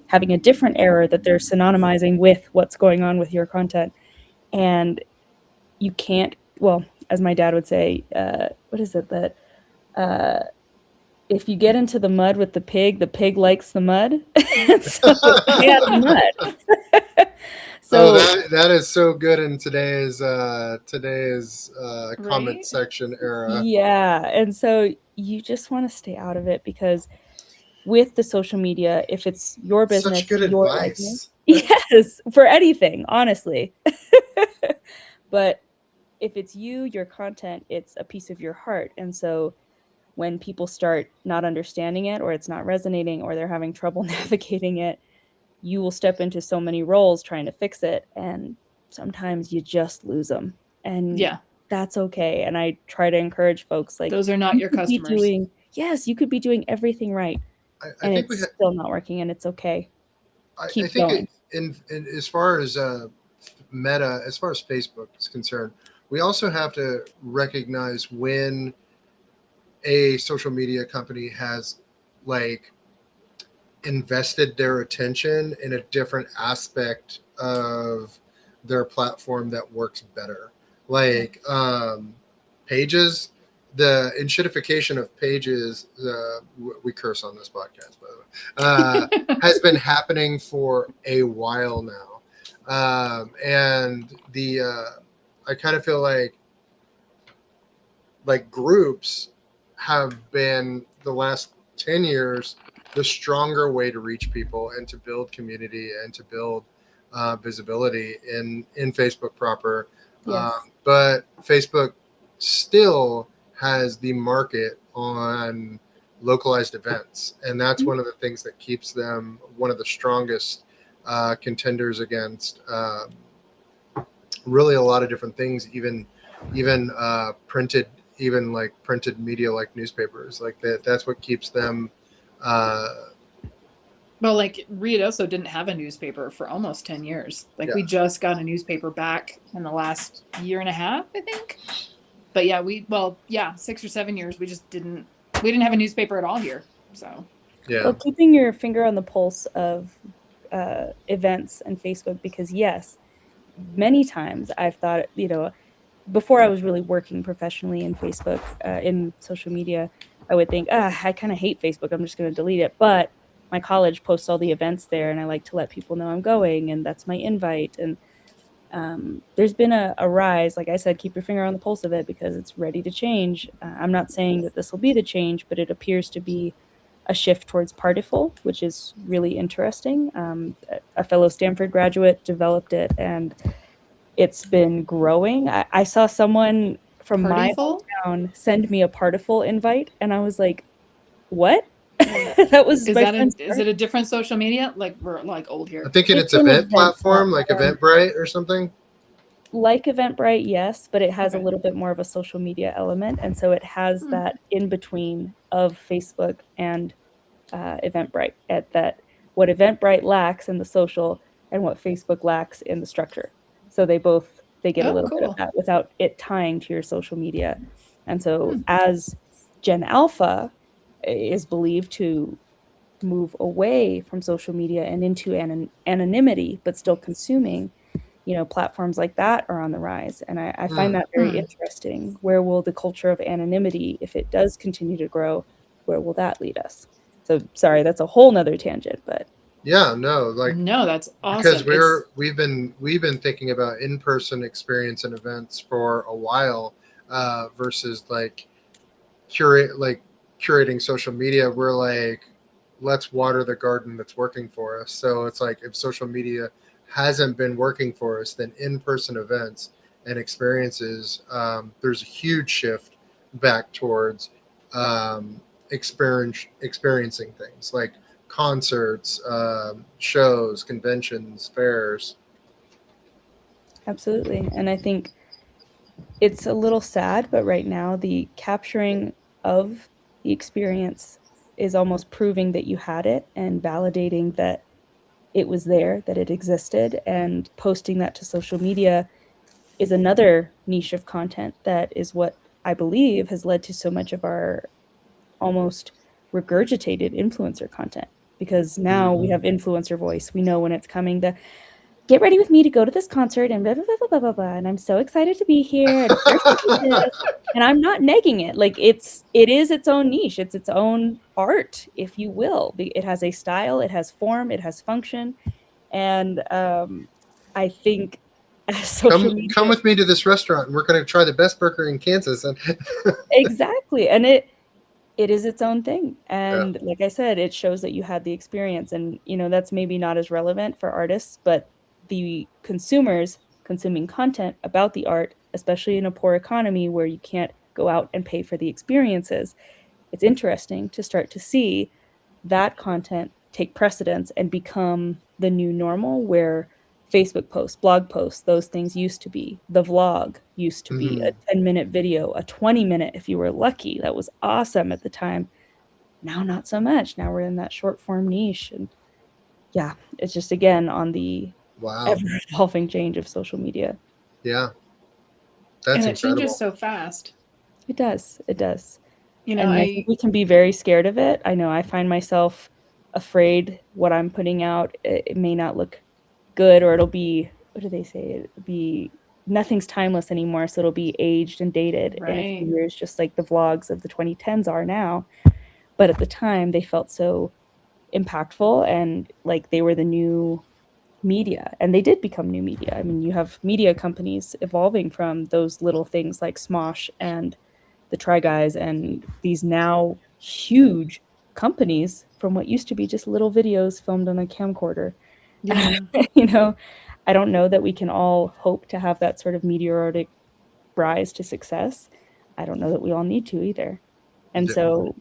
having a different error that they're synonymizing with what's going on with your content. And you can't well, as my dad would say, what is it that if you get into the mud with the pig likes the mud. So stay out of the mud. So that is so good in today's comment Right? section era. yeah, and so you just want to stay out of it because with the social media, if it's your Such business, good your likeness, advice. yes, for anything, honestly. But if it's you, your content, it's a piece of your heart. And so when people start not understanding it or it's not resonating or they're having trouble navigating it, you will step into so many roles trying to fix it. And sometimes you just lose them. And Yeah. that's okay. And I try to encourage folks like, Those are not you your could be customers. doing, yes, you could be doing everything right. I And think we it's still not working and it's okay. I Keep think going. in as far as Meta, as far as Facebook is concerned, we also have to recognize when a social media company has like invested their attention in a different aspect of their platform that works better. Like pages, the enshittification of pages, we curse on this podcast, by the way, has been happening for a while now. And I kind of feel like groups have been the last 10 years the stronger way to reach people and to build community and to build visibility in Facebook proper. Yes. But Facebook still has the market on localized events, and that's one of the things that keeps them one of the strongest contenders against really a lot of different things, even printed, even like printed media like newspapers. Like that's what keeps them Well, like Ruidoso didn't have a newspaper for almost 10 years. Like Yeah. we just got a newspaper back in the last year and a half, I think. But yeah, 6 or 7 years we didn't have a newspaper at all here. So yeah. Well, keeping your finger on the pulse of events and Facebook, because yes, many times I've thought, before I was really working professionally in Facebook, in social media, I would think, I kind of hate Facebook. I'm just going to delete it. But my college posts all the events there, and I like to let people know I'm going, and that's my invite. And there's been a rise. Like I said, keep your finger on the pulse of it because it's ready to change. I'm not saying that this will be the change, but it appears to be a shift towards Partiful, which is really interesting. A fellow Stanford graduate developed it, and it's been growing. I saw someone from my Partyful? hometown send me a Partiful invite, and I was like, "What?" That was Is my that friend's is it a different social media? Like we're like old I here. think it's an event event platform like platform. Eventbrite or something. Like Eventbrite, yes, but it has a Okay. little bit more of a social media element, and so it has that in between of Facebook and Eventbrite. At that, what Eventbrite lacks in the social, and what Facebook lacks in the structure. So they get a Oh, little bit of cool. that without it tying to your social media. And so, as Gen Alpha is believed to move away from social media and into anonymity, but still consuming, platforms like that are on the rise. And I find that very interesting. Where will the culture of anonymity, if it does continue to grow, where will that lead us? So sorry, that's a whole nother tangent, but Yeah, no, like No, that's because awesome. It's we've been thinking about in-person experience and events for a while versus like curating social media. We're like, let's water the garden that's working for us. So it's like if social media hasn't been working for us, then in-person events and experiences, there's a huge shift back towards experiencing things like concerts, shows, conventions, fairs. absolutely. And I think it's a little sad, but right now the capturing of the experience is almost proving that you had it and validating that it was there, that it existed, and posting that to social media is another niche of content that is what I believe has led to so much of our almost regurgitated influencer content, because now we have influencer voice. We know when it's coming. get ready with me to go to this concert and blah, blah, blah, blah, blah, blah, blah. And I'm so excited to be here. And, and I'm not negging it. Like it is its own niche. It's its own art, if you will. It has a style, it has form, it has function. And I think social media. Come with me to this restaurant and we're going to try the best burger in Kansas. And exactly. And it is its own thing. And like I said, it shows that you had the experience. And, that's maybe not as relevant for artists, but the consumers consuming content about the art, especially in a poor economy where you can't go out and pay for the experiences, it's interesting to start to see that content take precedence and become the new normal, where Facebook posts, blog posts, those things used to be. The vlog used to be a 10-minute video, a 20-minute if you were lucky. That was awesome at the time. Now, not so much. Now we're in that short form niche. And yeah, it's just, again, on the ever-evolving change of social media. Yeah. That's and it incredible. changes so fast. It does. It does. And I think we can be very scared of it. I know I find myself afraid what I'm putting out. It may not look good, or it'll be, what do they say? It'll be, nothing's timeless anymore. So it'll be aged and dated in a few years, just like the vlogs of the 2010s are now. But at the time, they felt so impactful and like they were the new media, and they did become new media. I mean, you have media companies evolving from those little things like Smosh and the Try Guys and these now huge companies from what used to be just little videos filmed on a camcorder. Yeah. I don't know that we can all hope to have that sort of meteoric rise to success. I don't know that we all need to either. And so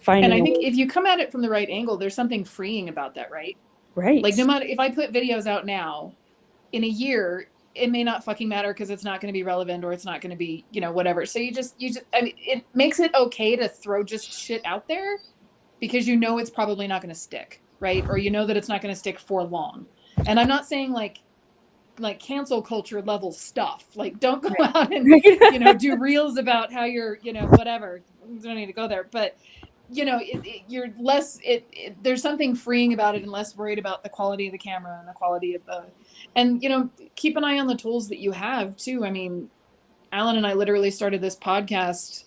and I think if you come at it from the right angle, there's something freeing about that, right? Right. Like, no matter if I put videos out now, in a year, it may not fucking matter because it's not going to be relevant, or it's not going to be, whatever. So you just, I mean, it makes it okay to throw just shit out there because it's probably not going to stick, right? Or that it's not going to stick for long. And I'm not saying like cancel culture level stuff. Like, don't go out and, do reels about how you're, whatever. Don't need to go there. But, you're less, there's something freeing about it and less worried about the quality of the camera and the quality of and, keep an eye on the tools that you have too. I mean, Alan and I literally started this podcast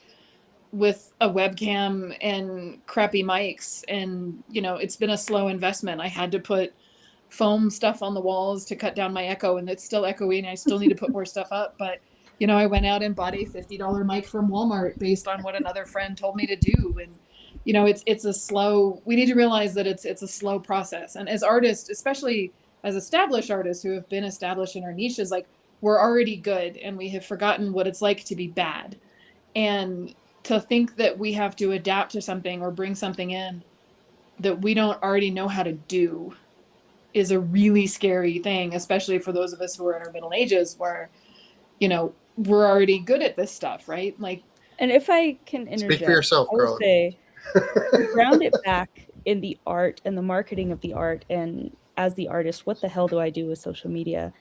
with a webcam and crappy mics, and, it's been a slow investment. I had to put foam stuff on the walls to cut down my echo, and it's still echoey, and I still need to put more stuff up. But, I went out and bought a $50 mic from Walmart based on what another friend told me to do. And, it's a slow, we need to realize that it's a slow process. And as artists, especially as established artists who have been established in our niches, like, we're already good and we have forgotten what it's like to be bad. And to think that we have to adapt to something or bring something in that we don't already know how to do is a really scary thing, especially for those of us who are in our middle ages where, we're already good at this stuff, right? Like, and if I can interject, speak for yourself, girl. I would say, ground it back in the art and the marketing of the art, and as the artist, what the hell do I do with social media?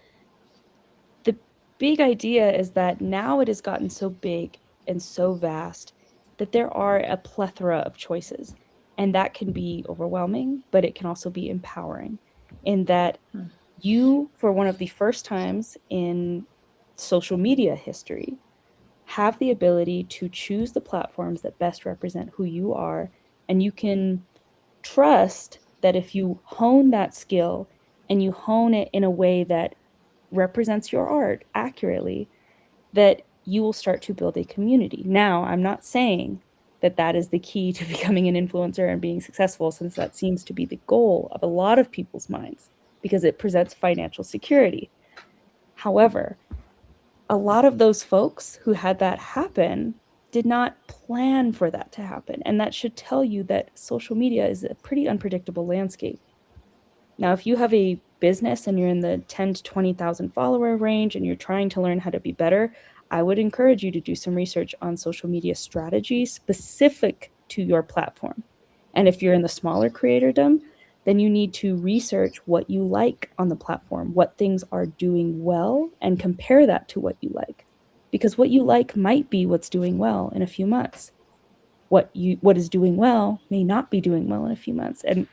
The big idea is that now it has gotten so big and so vast that there are a plethora of choices, and that can be overwhelming, but it can also be empowering in that you, for one of the first times in social media history, have the ability to choose the platforms that best represent who you are, and you can trust that if you hone that skill and you hone it in a way that represents your art accurately, that you will start to build a community. Now, I'm not saying that that is the key to becoming an influencer and being successful, since that seems to be the goal of a lot of people's minds because it presents financial security. However, a lot of those folks who had that happen did not plan for that to happen. And that should tell you that social media is a pretty unpredictable landscape. Now, if you have a business and you're in the 10 to 20,000 follower range and you're trying to learn how to be better, I would encourage you to do some research on social media strategies specific to your platform. And if you're in the smaller creatordom, then you need to research what you like on the platform, what things are doing well, and compare that to what you like. Because what you like might be what's doing well in a few months. What is doing well may not be doing well in a few months. And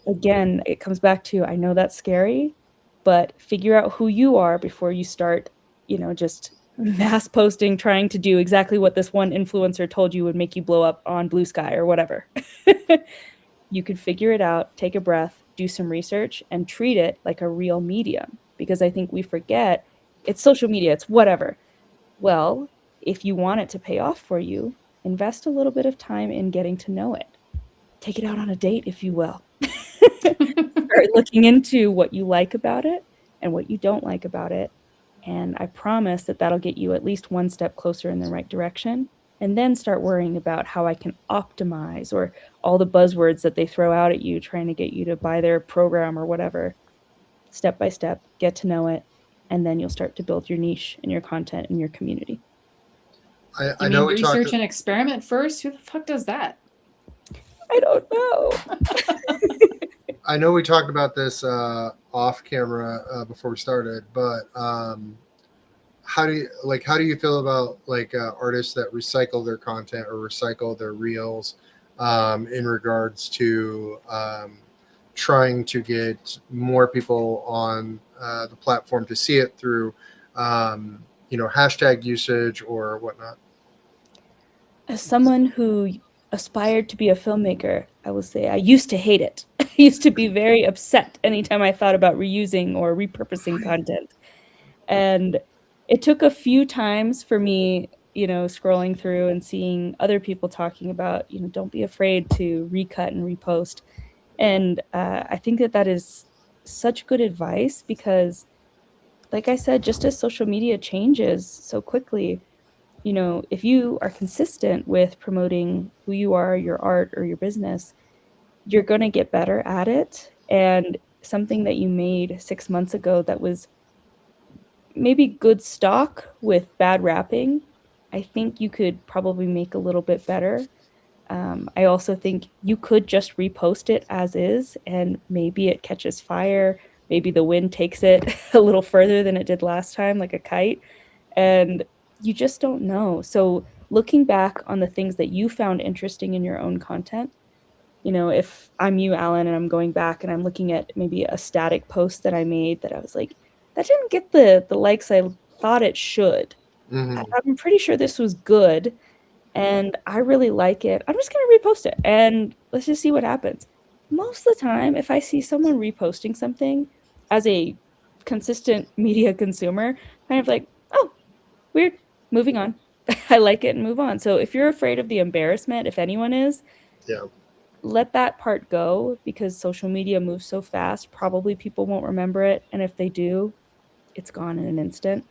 again, it comes back to, I know that's scary, but figure out who you are before you start, just mass posting, trying to do exactly what this one influencer told you would make you blow up on Blue Sky or whatever. You could figure it out, take a breath, do some research, and treat it like a real medium. Because I think we forget it's social media, it's whatever. Well, if you want it to pay off for you, invest a little bit of time in getting to know it. Take it out on a date, if you will. Start looking into what you like about it and what you don't like about it. And I promise that that'll get you at least one step closer in the right direction. And then start worrying about how I can optimize, or all the buzzwords that they throw out at you, trying to get you to buy their program or whatever. Step by step, get to know it, and then you'll start to build your niche and your content and your community. I know we research talked. and experiment first? Who the fuck does that? I don't know. I know we talked about this off camera before we started, but how do you feel about artists that recycle their content or recycle their reels in regards to trying to get more people on the platform to see it through hashtag usage or whatnot? As someone who aspired to be a filmmaker, I will say I used to hate it. I used to be very upset anytime I thought about reusing or repurposing content. And it took a few times for me, scrolling through and seeing other people talking about, don't be afraid to recut and repost. And I think that is such good advice because, like I said, just as social media changes so quickly, if you are consistent with promoting who you are, your art, or your business, you're going to get better at it. And something that you made 6 months ago that was maybe good stock with bad wrapping, I think you could probably make a little bit better. I also think you could just repost it as is, and maybe it catches fire. Maybe the wind takes it a little further than it did last time, like a kite. And you just don't know. So looking back on the things that you found interesting in your own content, if I'm you, Alan, and I'm going back and I'm looking at maybe a static post that I made that I was like, that didn't get the likes I thought it should. Mm-hmm. I'm pretty sure this was good and I really like it. I'm just going to repost it and let's just see what happens. Most of the time, if I see someone reposting something as a consistent media consumer, kind of like, oh, weird, moving on. I like it and move on. So if you're afraid of the embarrassment, if anyone is, Yeah. let that part go because social media moves so fast. Probably people won't remember it. And if they do, it's gone in an instant.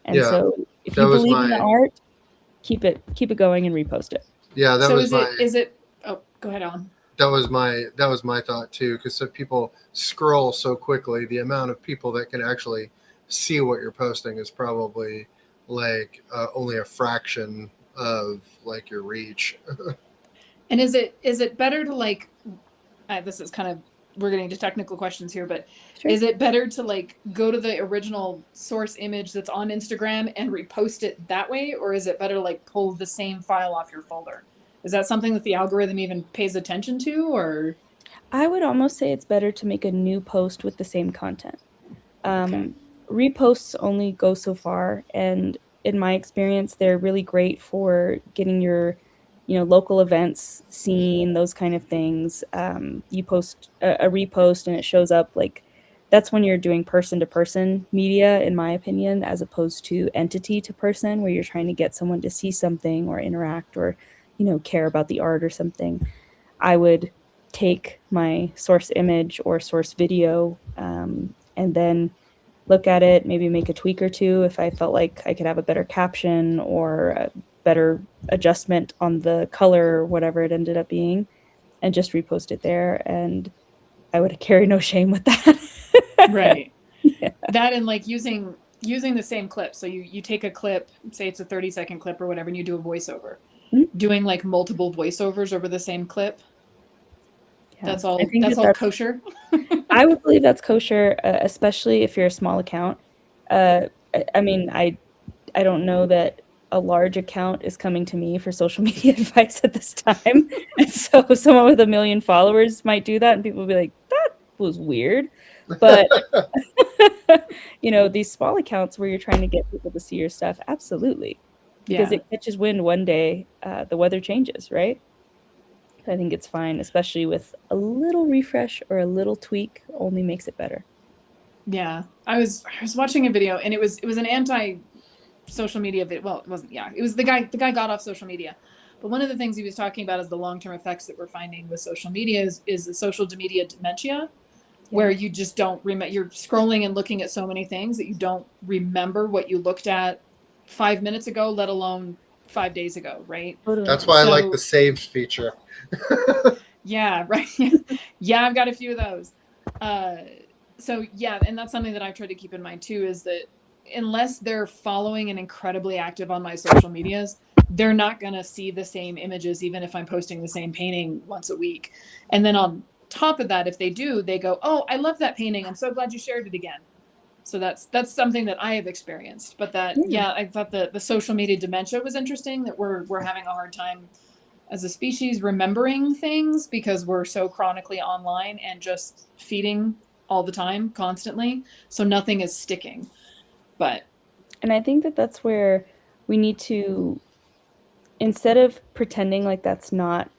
And Yeah, so if you believe in the art, keep it going and repost it. Yeah, that so was is it oh, go ahead, Alan. That was my thought too, because if people scroll so quickly, the amount of people that can actually see what you're posting is probably only a fraction of your reach. And is it better to this is kind of, we're getting into technical questions here, but sure. Is it better to go to the original source image that's on Instagram and repost it that way, or is it better to pull the same file off your folder? Is that something that the algorithm even pays attention to, or? I would almost say it's better to make a new post with the same content. Okay. Reposts only go so far, and in my experience, they're really great for getting your local events seen, those kind of things. You post a repost and it shows up, that's when you're doing person to person media, in my opinion, as opposed to entity to person, where you're trying to get someone to see something or interact or care about the art or something. I would take my source image or source video and then look at it, maybe make a tweak or two if I felt like I could have a better caption or a better adjustment on the color or whatever it ended up being, and just repost it there. And I would carry no shame with that. Right. Yeah. That and using the same clip. So you take a clip, say it's a 30-second clip or whatever, and you do a voiceover. Mm-hmm. Doing multiple voiceovers over the same clip. Yeah. That's all kosher. I would believe that's kosher, especially if you're a small account. I mean, I don't know that a large account is coming to me for social media advice at this time. And so someone with 1 million followers might do that and people will be like, that was weird. But these small accounts where you're trying to get people to see your stuff, absolutely, because Yeah. it catches wind one day, the weather changes, right? I think it's fine, especially with a little refresh or a little tweak only makes it better. Yeah. I was watching a video, and it was an anti social media video. Well, it wasn't. Yeah, it was the guy got off social media. But one of the things he was talking about is the long-term effects that we're finding with social media is the social media dementia, where you just don't remember. You're scrolling and looking at so many things that you don't remember what you looked at 5 minutes ago, let alone 5 days ago, right? Totally. That's why I like the saved feature. Yeah, right. Yeah, I've got a few of those. So yeah, and that's something that I've tried to keep in mind too, is that unless they're following and incredibly active on my social medias, they're not going to see the same images, even if I'm posting the same painting once a week. And then on top of that, if they do, they go, "Oh, I love that painting. I'm so glad you shared it again." So that's something that I have experienced. But that, yeah, I thought the social media dementia was interesting, that we're having a hard time as a species remembering things because we're so chronically online and just feeding all the time, constantly. So nothing is sticking. And I think that that's where we need to, instead of pretending like that's not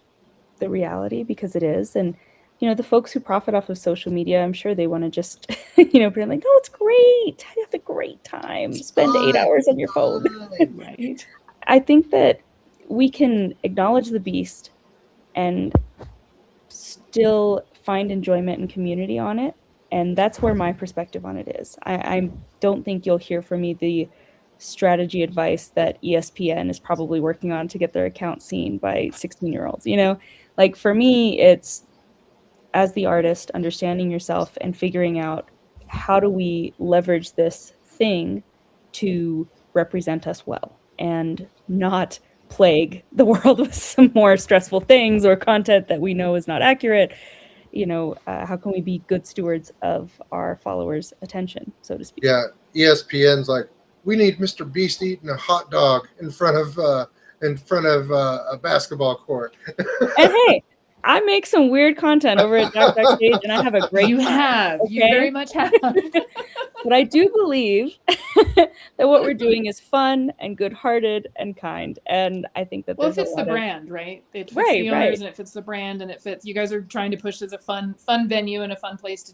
the reality, because it is, and the folks who profit off of social media, I'm sure they want to just pretend like, oh, it's great, have a great time, spend 8 hours on your phone. Right. I think that we can acknowledge the beast and still find enjoyment and community on it, and that's where my perspective on it is. I don't think you'll hear from me the strategy advice that ESPN is probably working on to get their account seen by 16-year-olds. Like, for me, it's, as the artist, understanding yourself and figuring out, how do we leverage this thing to represent us well and not plague the world with some more stressful things or content that we know is not accurate. How can we be good stewards of our followers' attention, so to speak? Yeah, ESPN's like, we need Mr. Beast eating a hot dog in front of a basketball court. And hey, I make some weird content over at Doc Backstage, and I have a great You time. have. Okay? You very much have. But I do believe that what we're doing is fun and good-hearted and kind, and I think that Well, it there's fits a lot the of brand, right? It fits Right, the right. owners, and it fits the brand, and it fits. You guys are trying to push as a fun venue and a fun place to,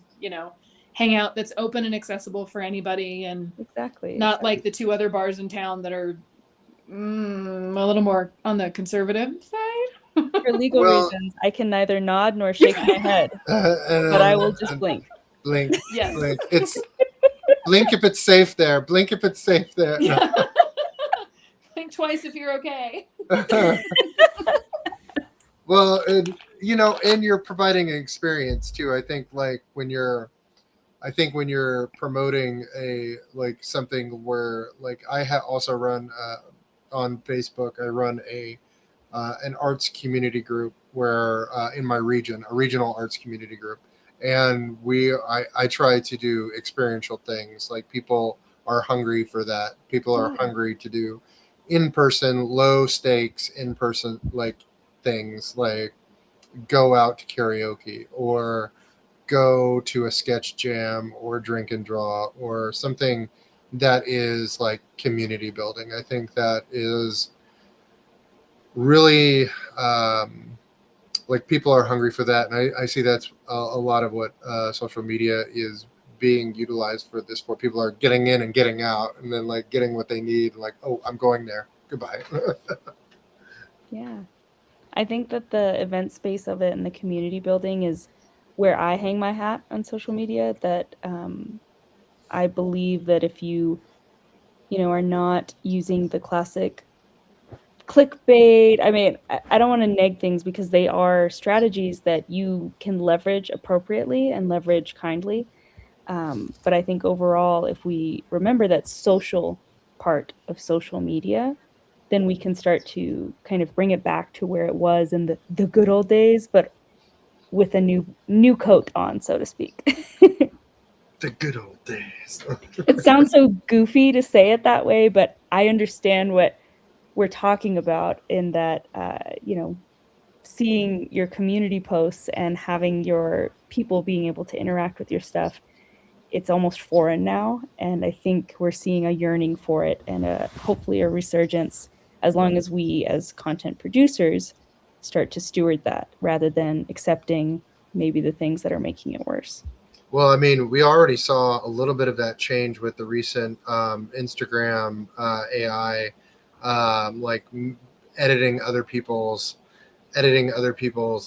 hang out, that's open and accessible for anybody, and exactly. not like the two other bars in town that are a little more on the conservative side. For legal Well- reasons, I can neither nod nor shake my head, but I will just blink. Blink. Yes. Blink. It's blink if it's safe there. Blink if it's safe there. No. Yeah. Think twice if you're okay. Well, and you're providing an experience too. I think like when you're promoting something where I also run on Facebook. I run an arts community group where in my region, a regional arts community group, and I try to do experiential things. Like, people are hungry for that. People are hungry to do in-person, low stakes in-person things, like go out to karaoke or go to a sketch jam or drink and draw or something that is like community building. I think that is really people are hungry for that, and I see that's a lot of what social media is being utilized for. People are getting in and getting out, and then getting what they need, oh, I'm going there, goodbye. Yeah. I think that the event space of it and the community building is where I hang my hat on social media. That I believe that if you are not using the classic clickbait, I mean, I don't want to neg things, because they are strategies that you can leverage appropriately and leverage kindly. But I think overall, if we remember that social part of social media, then we can start to kind of bring it back to where it was in the good old days, but with a new coat on, so to speak. The good old days. It sounds so goofy to say it that way, but I understand what we're talking about, in that, seeing your community posts and having your people being able to interact with your stuff it's almost foreign now, and I think we're seeing a yearning for it and hopefully a resurgence, as long as we as content producers start to steward that rather than accepting maybe the things that are making it worse. Well, I mean, we already saw a little bit of that change with the recent Instagram AI, like editing other people's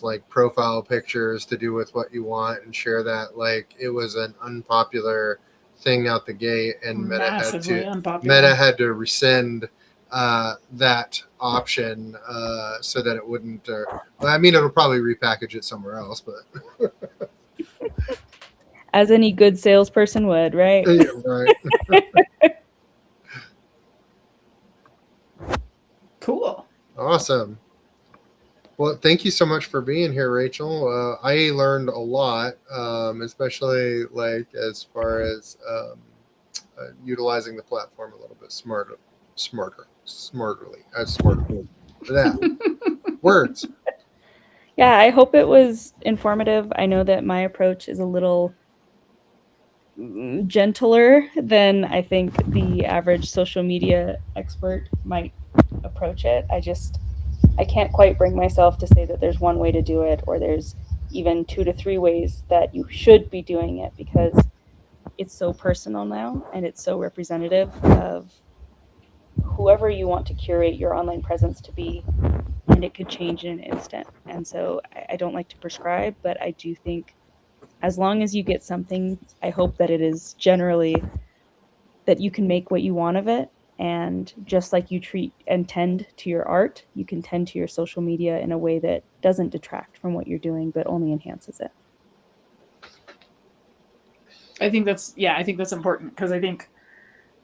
like profile pictures to do with what you want and share that. Like it was an unpopular thing out the gate, and Massively unpopular. Meta had to rescind that option so that it wouldn't. I mean, it'll probably repackage it somewhere else, but. As any good salesperson would, right? Yeah, right. Cool. Awesome. Well, thank you so much for being here, Rachel. I learned a lot, especially like as far as utilizing the platform a little bit smarterly. That words. Yeah, I hope it was informative. I know that my approach is a little gentler than I think the average social media expert might approach it. I can't quite bring myself to say that there's one way to do it, or there's even 2 to 3 ways that you should be doing it, because it's so personal now and it's so representative of whoever you want to curate your online presence to be, and it could change in an instant. And so I don't like to prescribe, but I do think as long as you get something, I hope that it is generally that you can make what you want of it. And just like you treat and tend to your art, you can tend to your social media in a way that doesn't detract from what you're doing, but only enhances it. I think that's important, because I think,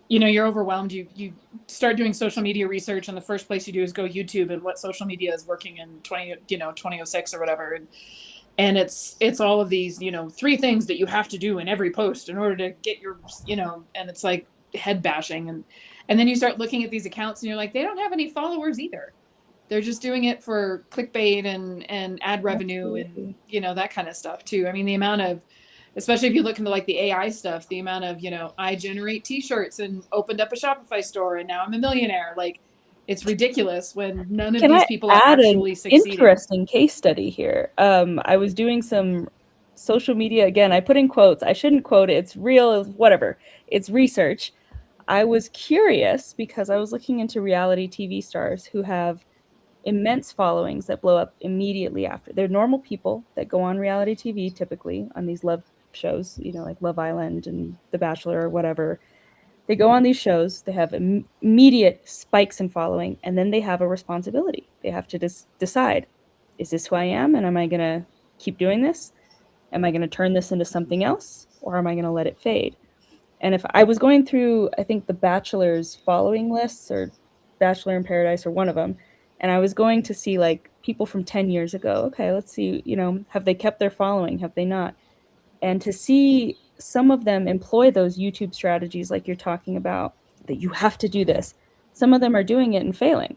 you're overwhelmed. You start doing social media research, and the first place you do is go YouTube and what social media is working in 2006 or whatever. And it's all of these, 3 things that you have to do in every post in order to get your, and it's like head bashing. And then you start looking at these accounts and you're like, they don't have any followers either. They're just doing it for clickbait and ad revenue. Absolutely. And, that kind of stuff too. I mean, the amount of, especially if you look into like the AI stuff, the amount of, I generate t-shirts and opened up a Shopify store and now I'm a millionaire. Like, it's ridiculous when none of these people are actually succeeding. Interesting case study here. I was doing some social media, again, I put in quotes. I shouldn't quote it. It's real, whatever. It's research. I was curious because I was looking into reality TV stars who have immense followings that blow up immediately after. They're normal people that go on reality TV, typically on these love shows, like Love Island and The Bachelor or whatever. They go on these shows, they have immediate spikes in following, and then they have a responsibility. They have to decide, is this who I am, and am I going to keep doing this? Am I going to turn this into something else, or am I going to let it fade? And if I was going through, I think, The Bachelor's following lists, or Bachelor in Paradise, or one of them, and I was going to see like people from 10 years ago. Okay, let's see, have they kept their following? Have they not? And to see some of them employ those YouTube strategies like you're talking about, that you have to do this. Some of them are doing it and failing.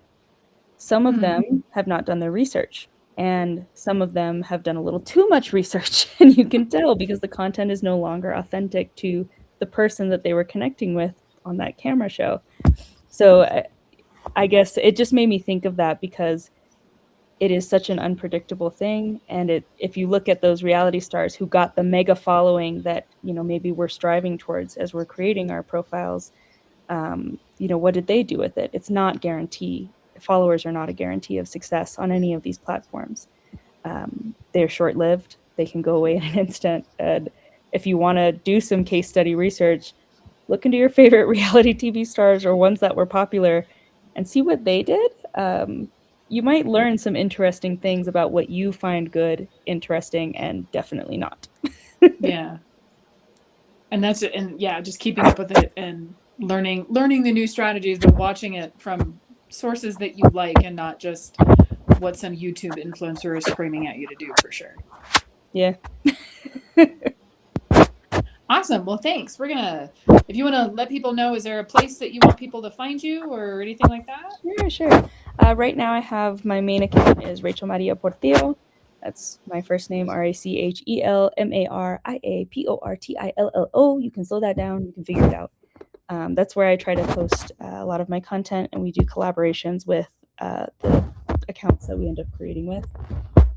Some of them have not done their research. And some of them have done a little too much research. And you can tell because the content is no longer authentic to the person that they were connecting with on that camera show. So I guess it just made me think of that, because it is such an unpredictable thing. And if you look at those reality stars who got the mega following that, maybe we're striving towards as we're creating our profiles, what did they do with it? It's not guarantee. Followers are not a guarantee of success on any of these platforms. They're short-lived. They can go away in an instant. And if you want to do some case study research, look into your favorite reality TV stars or ones that were popular and see what they did. You might learn some interesting things about what you find good, interesting, and definitely not. Yeah. And that's it. And yeah, just keeping up with it and learning the new strategies, but watching it from sources that you like and not just what some YouTube influencer is screaming at you to do, for sure. Yeah. Awesome. Well, thanks. If you want to let people know, is there a place that you want people to find you or anything like that? Sure. Right now I have my main account is Rachel Portillo. That's my first name, RachelMariaPortillo. You can slow that down. You can figure it out. That's where I try to post a lot of my content, and we do collaborations with the accounts that we end up creating with.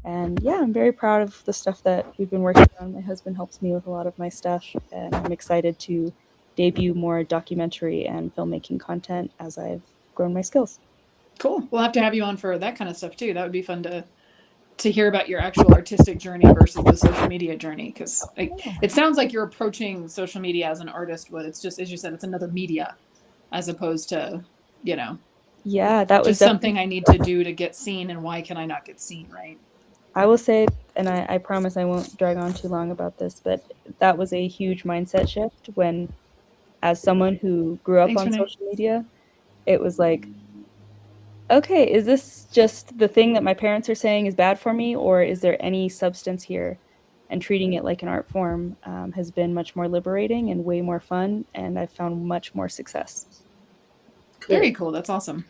And yeah, I'm very proud of the stuff that we've been working on. My husband helps me with a lot of my stuff, and I'm excited to debut more documentary and filmmaking content as I've grown my skills. Cool. We'll have to have you on for that kind of stuff too. That would be fun to hear about your actual artistic journey versus the social media journey, because it sounds like you're approaching social media as an artist would. It's just, as you said, it's another media as opposed to, yeah, that was just something I need to do to get seen, and why can I not get seen, right? I will say, and I promise I won't drag on too long about this, but that was a huge mindset shift when, as someone who grew up on social media, it was like, okay, is this just the thing that my parents are saying is bad for me, or is there any substance here? And treating it like an art form has been much more liberating and way more fun, and I've found much more success. Cool. Very cool. That's awesome.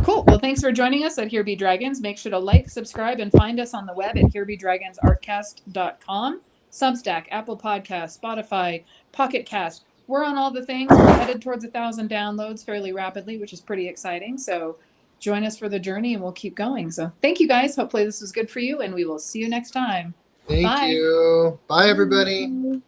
Cool. Well, thanks for joining us at Here Be Dragons. Make sure to like, subscribe, and find us on the web at herebedragonsartcast.com, Substack, Apple Podcasts, Spotify, Pocket Cast. We're on all the things. We're headed towards 1,000 downloads fairly rapidly, which is pretty exciting. So join us for the journey, and we'll keep going. So thank you, guys. Hopefully this was good for you, and we will see you next time. Thank you. Bye, everybody.